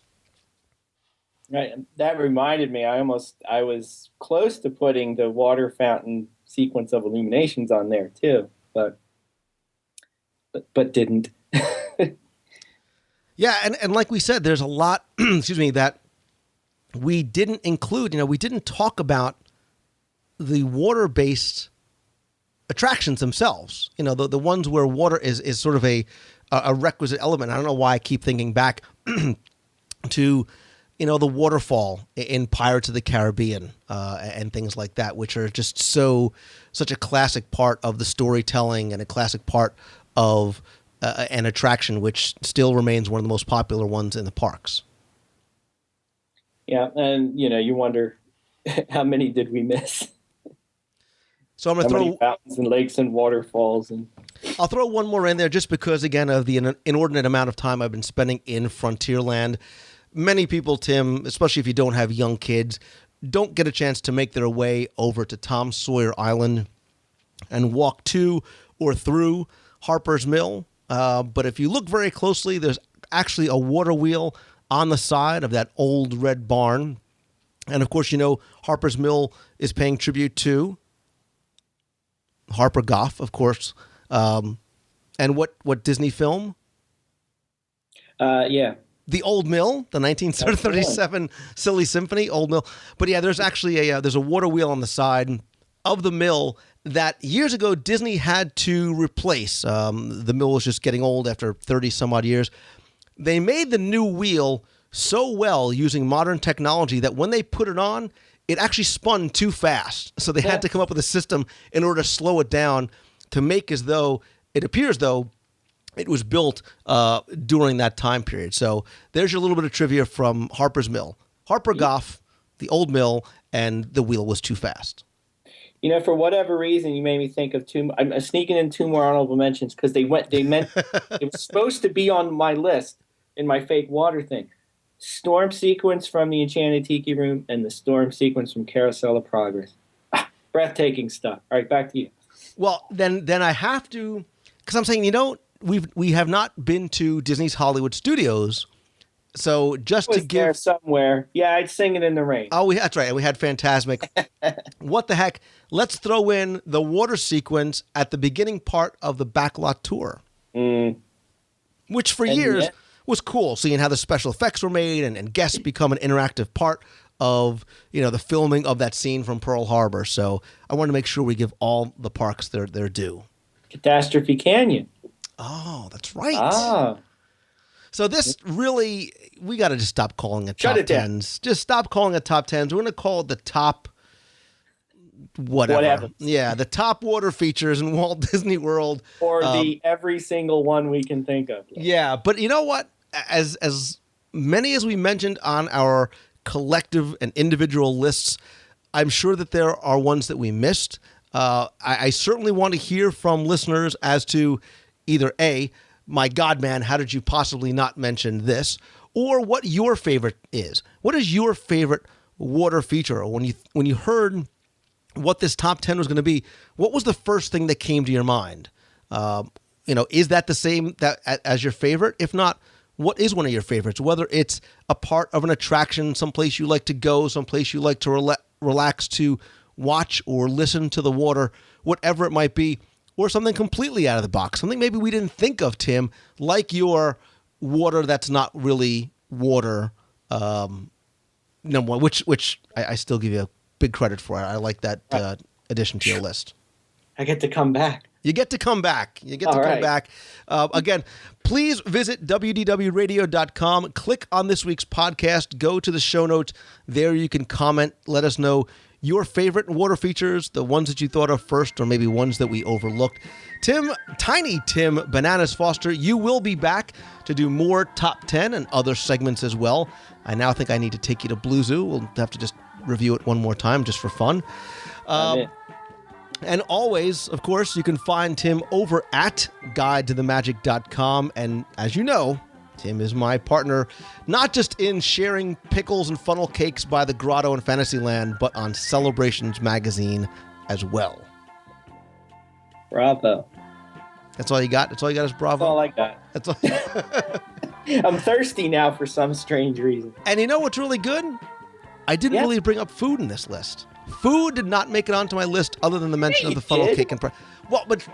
Right. That reminded me. I was close to putting the water fountain sequence of illuminations on there too, but didn't. Yeah, and like we said, there's a lot, excuse me, that we didn't include. We didn't talk about the water-based attractions themselves. The ones where water is sort of a requisite element. I don't know why I keep thinking back to the waterfall in Pirates of the Caribbean and things like that, which are just such a classic part of the storytelling and a classic part of an attraction, which still remains one of the most popular ones in the parks. Yeah, and you wonder how many did we miss? So I'm going to throw many fountains and lakes and waterfalls, and I'll throw one more in there just because, again, of the inordinate amount of time I've been spending in Frontierland. Many people, Tim, especially if you don't have young kids, don't get a chance to make their way over to Tom Sawyer Island and walk to or through Harper's Mill. But if you look very closely, there's actually a water wheel on the side of that old red barn. And of course, Harper's Mill is paying tribute to Harper Goff, of course. And what Disney film? Yeah. The Old Mill, the 1937 Silly Symphony, Old Mill. But yeah, there's actually there's a water wheel on the side of the mill that years ago Disney had to replace. The mill was just getting old after 30 some odd years. They made the new wheel so well using modern technology that when they put it on, it actually spun too fast. So they had to come up with a system in order to slow it down to make as though it appears though it was built during that time period. So there's your little bit of trivia from Harper's Mill. Harper Goff, the Old Mill, and the wheel was too fast. For whatever reason, you made me think of two. I'm sneaking in two more honorable mentions because they meant it was supposed to be on my list in my fake water thing. Storm sequence from the Enchanted Tiki Room and the storm sequence from Carousel of Progress. Breathtaking stuff. All right, back to you. Well, then I have to, because I'm saying, we have not been to Disney's Hollywood Studios, so just to give there somewhere, yeah, I'd sing it in the rain. Oh, that's right, and we had Fantasmic. What the heck? Let's throw in the water sequence at the beginning part of the Backlot Tour, which for years was cool, seeing how the special effects were made and guests become an interactive part of the filming of that scene from Pearl Harbor. So I want to make sure we give all the parks their due. Catastrophe Canyon. Oh, that's right. Ah. So this really, we got to just stop calling it Shut top it down. tens. Just stop calling it top tens. We're going to call it the top whatever. Yeah, the top water features in Walt Disney World. Or the every single one we can think of. Yeah, but you know what? As many as we mentioned on our collective and individual lists, I'm sure that there are ones that we missed. I certainly want to hear from listeners as to either A, my God, man, how did you possibly not mention this? Or what your favorite is. What is your favorite water feature? Or when you heard what this top 10 was going to be, what was the first thing that came to your mind? Is that the same as your favorite? If not, what is one of your favorites? Whether it's a part of an attraction, someplace you like to go, someplace you like to relax to watch or listen to the water, whatever it might be, or something completely out of the box, something maybe we didn't think of, Tim, like your water that's not really water, number one, which I still give you a big credit for. I like that addition to your list. I get to come back. You get to come back. Back. Again, please visit WDWradio.com. Click on this week's podcast. Go to the show notes. There you can comment. Let us know your favorite water features, the ones that you thought of first, or maybe ones that we overlooked. Tiny Tim Bananas Foster, you will be back to do more Top 10 and other segments as well. I now think I need to take you to Blue Zoo. We'll have to just review it one more time just for fun. And always, of course, you can find Tim over at guidetothemagic.com. And as you know, Tim is my partner, not just in sharing pickles and funnel cakes by the grotto in Fantasyland, but on Celebrations magazine as well. Bravo. That's all you got? That's all you got is bravo? That's all I got. That's all. I'm thirsty now for some strange reason. And you know what's really good? I didn't really bring up food in this list. Food did not make it onto my list other than the mention of the funnel cake and well, but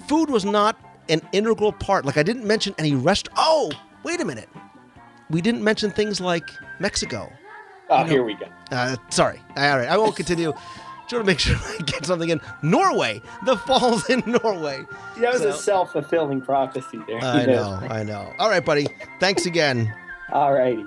food was not an integral part. Like I didn't mention any Oh, wait a minute. We didn't mention things like Mexico. Oh, here we go. Sorry. All right. I won't continue. Trying to make sure I get something in. Norway. The falls in Norway. That was a self-fulfilling prophecy there. I know. All right, buddy. Thanks again. All righty.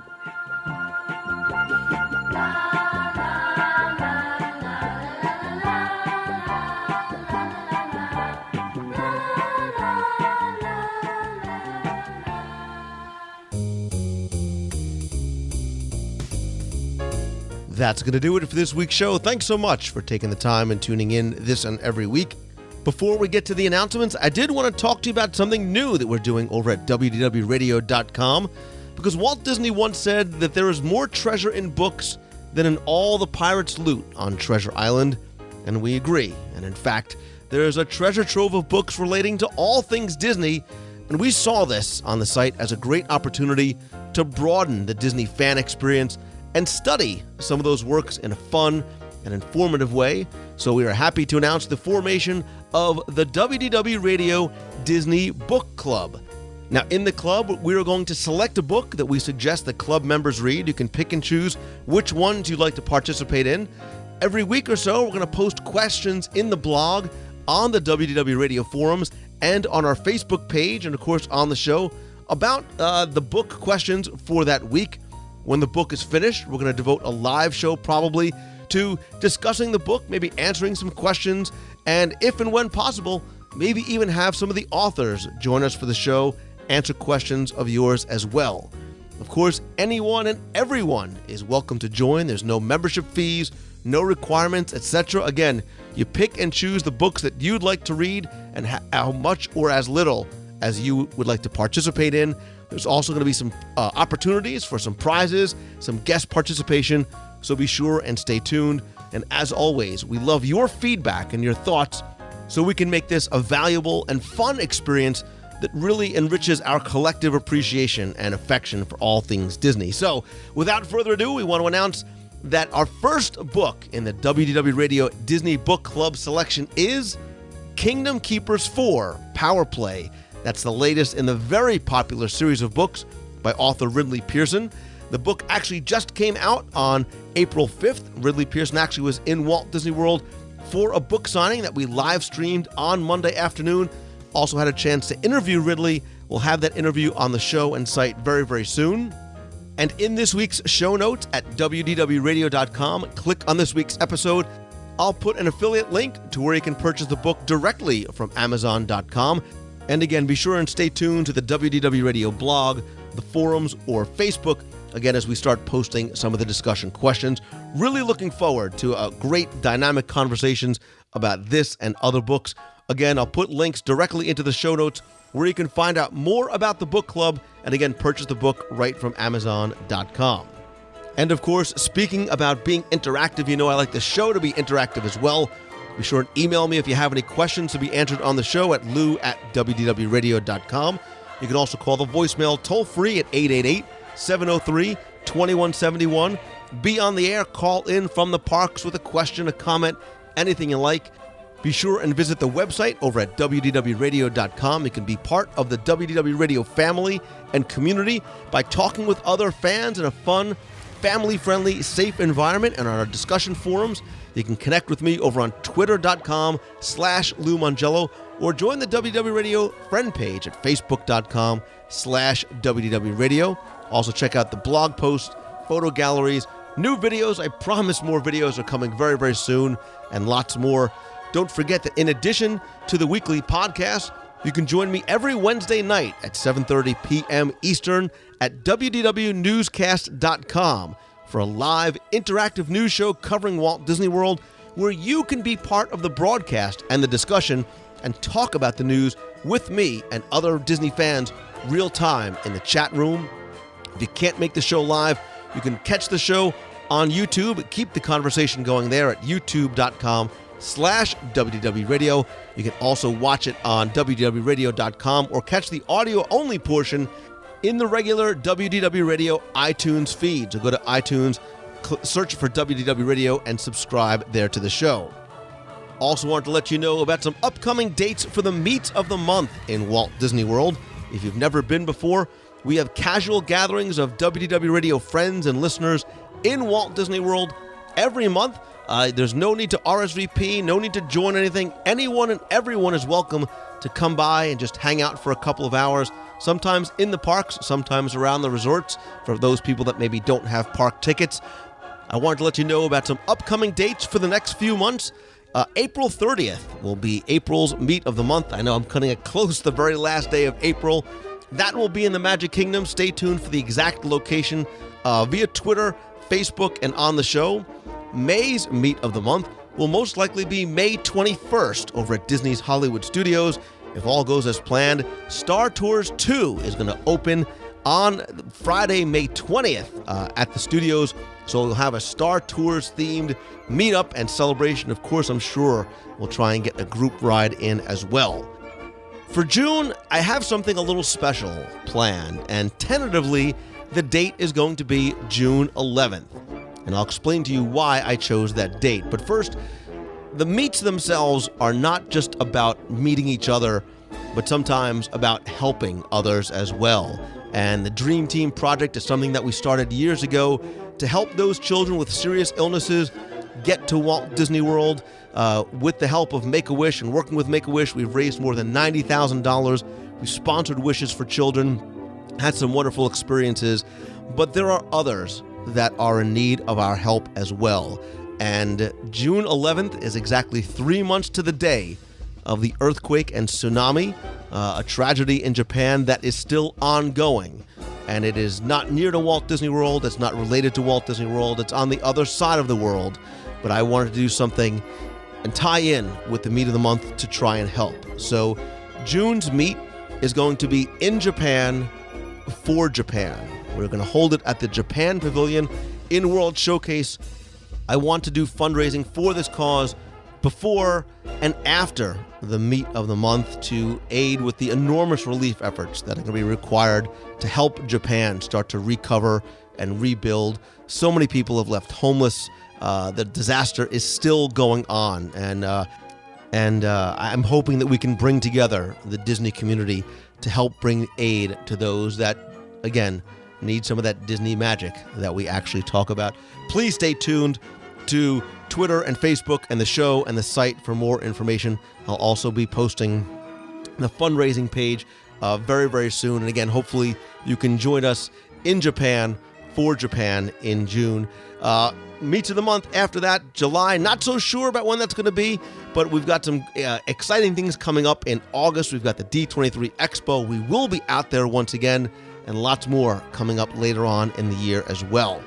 That's going to do it for this week's show. Thanks so much for taking the time and tuning in this and every week. Before we get to the announcements, I did want to talk to you about something new that we're doing over at WDWRadio.com, because Walt Disney once said that there is more treasure in books than in all the pirates' loot on Treasure Island, and we agree. And in fact, there is a treasure trove of books relating to all things Disney, and we saw this on the site as a great opportunity to broaden the Disney fan experience and study some of those works in a fun and informative way. So we are happy to announce the formation of the WDW Radio Disney Book Club. Now, in the club, we are going to select a book that we suggest that club members read. You can pick and choose which ones you'd like to participate in. Every week or so, we're going to post questions in the blog, on the WDW Radio forums, and on our Facebook page, and of course on the show, about the book questions for that week. When the book is finished, we're going to devote a live show probably to discussing the book, maybe answering some questions, and if and when possible, maybe even have some of the authors join us for the show, answer questions of yours as well. Of course, anyone and everyone is welcome to join. There's no membership fees, no requirements, etc. Again, you pick and choose the books that you'd like to read and how much or as little as you would like to participate in. There's also going to be some opportunities for some prizes, some guest participation, so be sure and stay tuned. And as always, we love your feedback and your thoughts so we can make this a valuable and fun experience that really enriches our collective appreciation and affection for all things Disney. So, without further ado, we want to announce that our first book in the WDW Radio Disney Book Club selection is Kingdom Keepers 4 Power Play. That's the latest in the very popular series of books by author Ridley Pearson. The book actually just came out on April 5th. Ridley Pearson actually was in Walt Disney World for a book signing that we live streamed on Monday afternoon. Also had a chance to interview Ridley. We'll have that interview on the show and site very, very soon. And in this week's show notes at WDWRadio.com, click on this week's episode. I'll put an affiliate link to where you can purchase the book directly from Amazon.com. And again, be sure and stay tuned to the WDW Radio blog, the forums, or Facebook, again, as we start posting some of the discussion questions. Really looking forward to great dynamic conversations about this and other books. Again, I'll put links directly into the show notes where you can find out more about the book club and again, purchase the book right from Amazon.com. And of course, speaking about being interactive, you know I like the show to be interactive as well. Be sure and email me if you have any questions to be answered on the show at lou@wdwradio.com. You can also call the voicemail toll-free at 888-703-2171. Be on the air, call in from the parks with a question, a comment, anything you like. Be sure and visit the website over at WDWRadio.com. You can be part of the WDW Radio family and community by talking with other fans in a fun, family-friendly, safe environment and on our discussion forums. You can connect with me over on twitter.com/Lou Mongello or join the WDW Radio friend page at facebook.com/WDW Radio. Also check out the blog posts, photo galleries, new videos. I promise more videos are coming very, very soon and lots more. Don't forget that in addition to the weekly podcast, you can join me every Wednesday night at 7:30 p.m. Eastern at WDWNewscast.com for a live interactive news show covering Walt Disney World, where you can be part of the broadcast and the discussion and talk about the news with me and other Disney fans real time in the chat room. If you can't make the show live, you can catch the show on YouTube. Keep the conversation going there at youtube.com/WDW Radio. You can also watch it on WDWRadio.com or catch the audio-only portion in the regular WDW Radio iTunes feed. So go to iTunes, search for WDW Radio, and subscribe there to the show. Also wanted to let you know about some upcoming dates for the Meet of the Month in Walt Disney World. If you've never been before, we have casual gatherings of WDW Radio friends and listeners in Walt Disney World every month. There's no need to RSVP, no need to join anything. Anyone and everyone is welcome to come by and just hang out for a couple of hours, sometimes in the parks, sometimes around the resorts, for those people that maybe don't have park tickets. I wanted to let you know about some upcoming dates for the next few months. April 30th will be April's Meet of the Month. I know I'm cutting it close, the very last day of April. That will be in the Magic Kingdom. Stay tuned for the exact location via Twitter, Facebook, and on the show. May's Meet of the Month will most likely be May 21st over at Disney's Hollywood Studios. If all goes as planned, Star Tours 2 is going to open on Friday, May 20th at the studios. So we'll have a Star Tours themed meetup and celebration. Of course, I'm sure we'll try and get a group ride in as well. For June, I have something a little special planned, and tentatively, the date is going to be June 11th. And I'll explain to you why I chose that date. But first, the meets themselves are not just about meeting each other, but sometimes about helping others as well. And the Dream Team Project is something that we started years ago to help those children with serious illnesses get to Walt Disney World. With the help of Make-A-Wish and working with Make-A-Wish, we've raised more than $90,000. We've sponsored Wishes for Children, had some wonderful experiences, but there are others that are in need of our help as well. And June 11th is exactly 3 months to the day of the earthquake and tsunami, a tragedy in Japan that is still ongoing. And it is not near to Walt Disney World. It's not related to Walt Disney World. It's on the other side of the world. But I wanted to do something and tie in with the Meet of the Month to try and help. So June's meet is going to be in Japan for Japan. We're going to hold it at the Japan Pavilion in World Showcase. I want to do fundraising for this cause before and after the Meet of the Month to aid with the enormous relief efforts that are going to be required to help Japan start to recover and rebuild. So many people have left homeless. The disaster is still going on, and I'm hoping that we can bring together the Disney community to help bring aid to those that, again, need some of that Disney magic that we actually talk about. Please stay tuned to Twitter and Facebook and the show and the site for more information. I'll also be posting the fundraising page very, very soon. And again, hopefully you can join us in Japan for Japan in June. Meets of the Month after that, July. Not so sure about when that's going to be, but we've got some exciting things coming up in August. We've got the D23 Expo. We will be out there once again, and lots more coming up later on in the year as well.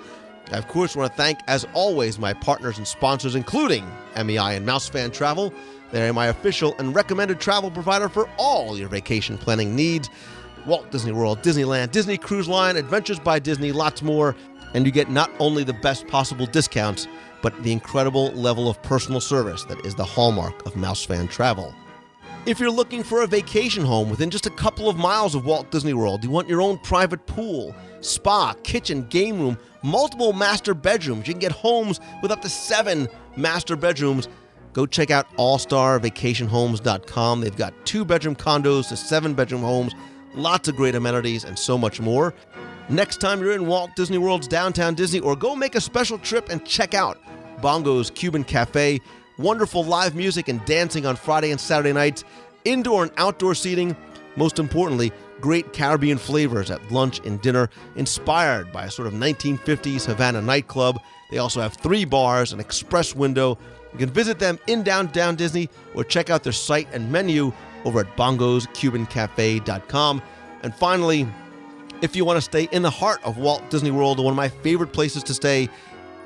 I, of course, want to thank, as always, my partners and sponsors, including MEI and Mousefan Travel. They are my official and recommended travel provider for all your vacation planning needs. Walt Disney World, Disneyland, Disney Cruise Line, Adventures by Disney, lots more. And you get not only the best possible discounts, but the incredible level of personal service that is the hallmark of Mousefan Travel. If you're looking for a vacation home within just a couple of miles of Walt Disney World, you want your own private pool, spa, kitchen, game room, multiple master bedrooms. You can get homes with up to 7 master bedrooms. Go check out allstarvacationhomes.com. They've got 2-bedroom condos to 7-bedroom homes, lots of great amenities, and so much more. Next time you're in Walt Disney World's Downtown Disney, or go make a special trip and check out Bongo's Cuban Cafe. Wonderful live music and dancing on Friday and Saturday nights, indoor and outdoor seating. Most importantly, great Caribbean flavors at lunch and dinner, inspired by a sort of 1950s Havana nightclub. They also have 3 bars, an express window. You can visit them in Downtown Disney or check out their site and menu over at bongoscubancafe.com. And finally, if you want to stay in the heart of Walt Disney World, one of my favorite places to stay,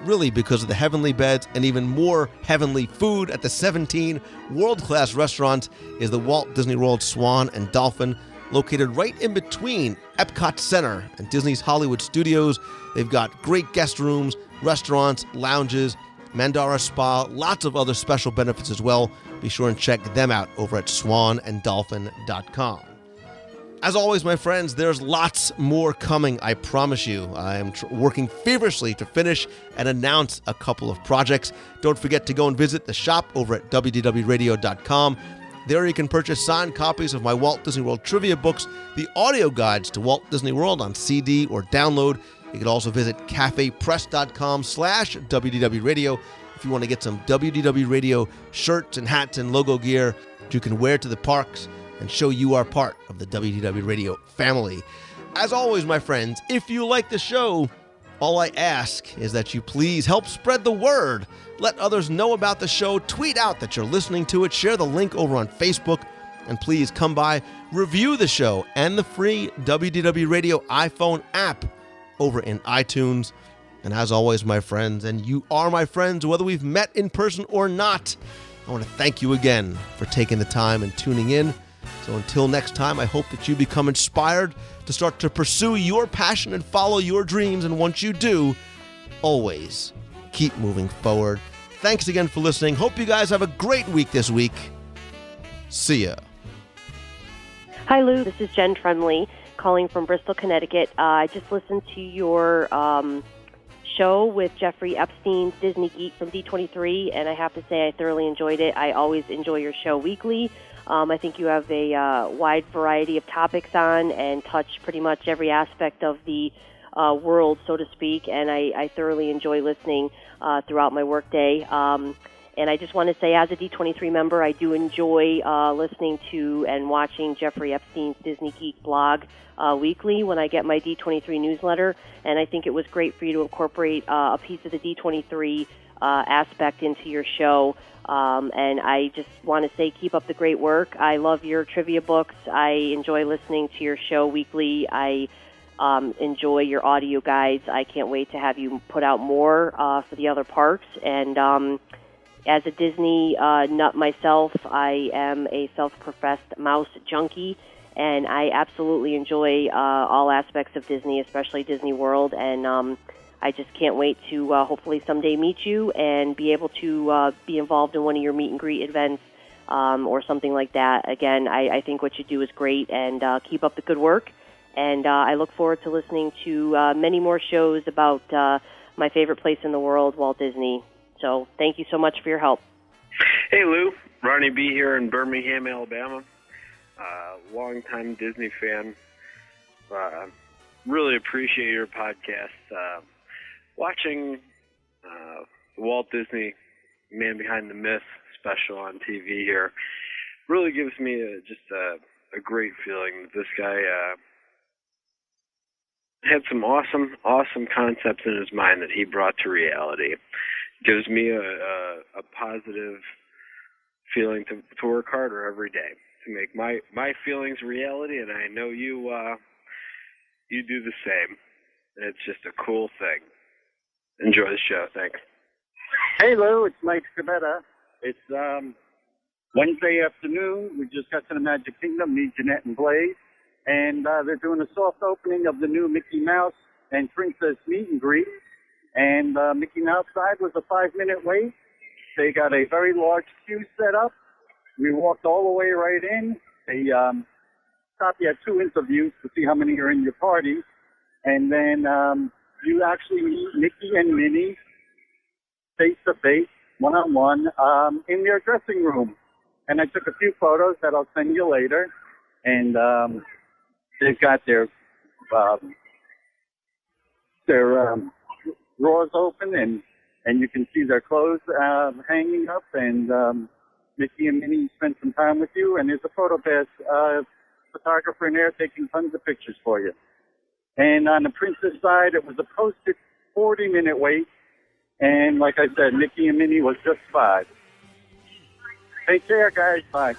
really because of the heavenly beds and even more heavenly food at the 17 world-class restaurants, is the Walt Disney World Swan and Dolphin, located right in between Epcot Center and Disney's Hollywood Studios. They've got great guest rooms, restaurants, lounges, Mandara Spa, lots of other special benefits as well. Be sure and check them out over at swananddolphin.com. As always, my friends, there's lots more coming, I promise you. I am working feverishly to finish and announce a couple of projects. Don't forget to go and visit the shop over at WDWRadio.com. There you can purchase signed copies of my Walt Disney World trivia books, the audio guides to Walt Disney World on CD or download. You can also visit cafepress.com/WDW Radio if you want to get some WDW Radio shirts and hats and logo gear that you can wear to the parks and show you are part of the WDW Radio family. As always, my friends, if you like the show, all I ask is that you please help spread the word. Let others know about the show. Tweet out that you're listening to it. Share the link over on Facebook. And please come by, review the show and the free WDW Radio iPhone app over in iTunes. And as always, my friends, and you are my friends, whether we've met in person or not, I want to thank you again for taking the time and tuning in. So until next time, I hope that you become inspired to start to pursue your passion and follow your dreams. And once you do, always keep moving forward. Thanks again for listening. Hope you guys have a great week this week. See ya. Hi, Lou. This is Jen Tremley calling from Bristol, Connecticut. I just listened to your show with Jeffrey Epstein's Disney Geek from D23, and I have to say I thoroughly enjoyed it. I always enjoy your show weekly. I think you have a wide variety of topics on and touch pretty much every aspect of the world, so to speak, and I thoroughly enjoy listening throughout my workday. And I just want to say, as a D23 member, I do enjoy listening to and watching Jeffrey Epstein's Disney Geek blog weekly when I get my D23 newsletter, and I think it was great for you to incorporate a piece of the D23 aspect into your show. And I just want to say, keep up the great work. I love your trivia books. I enjoy listening to your show weekly. I enjoy your audio guides. I can't wait to have you put out more for the other parks. And as a Disney nut myself, I am a self-professed mouse junkie, and I absolutely enjoy all aspects of Disney, especially Disney World. And I just can't wait to hopefully someday meet you and be able to be involved in one of your meet and greet events or something like that. Again, I think what you do is great, and keep up the good work. And I look forward to listening to many more shows about my favorite place in the world, Walt Disney. So thank you so much for your help. Hey, Lou. Ronnie B. here in Birmingham, Alabama. Longtime Disney fan. Really appreciate your podcast. Watching the Walt Disney Man Behind the Myth special on TV here really gives me just a great feeling that this guy had some awesome concepts in his mind that he brought to reality. Gives me a positive feeling to work harder every day to make my feelings reality, and I know you do the same. It's just a cool thing. Enjoy the show. Thanks. Hey, Lou, it's Mike Scabetta. It's Wednesday afternoon. We just got to the Magic Kingdom, me, Jeanette, and Blaze, and they're doing a soft opening of the new Mickey Mouse and Princess meet and greet. And Mickey Mouse side was a 5-minute wait. They got a very large queue set up. We walked all the way right in. They stopped you at 2 interviews to see how many are in your party. And then you actually meet Mickey and Minnie face-to-face, one-on-one, in their dressing room. And I took a few photos that I'll send you later. And they've got their drawers open, and you can see their clothes hanging up, and Mickey and Minnie spent some time with you, and there's a photo pass photographer in there taking tons of pictures for you. And on the Princess side, it was a posted 40-minute wait, and like I said, Mickey and Minnie was just 5. Take care, guys. Bye.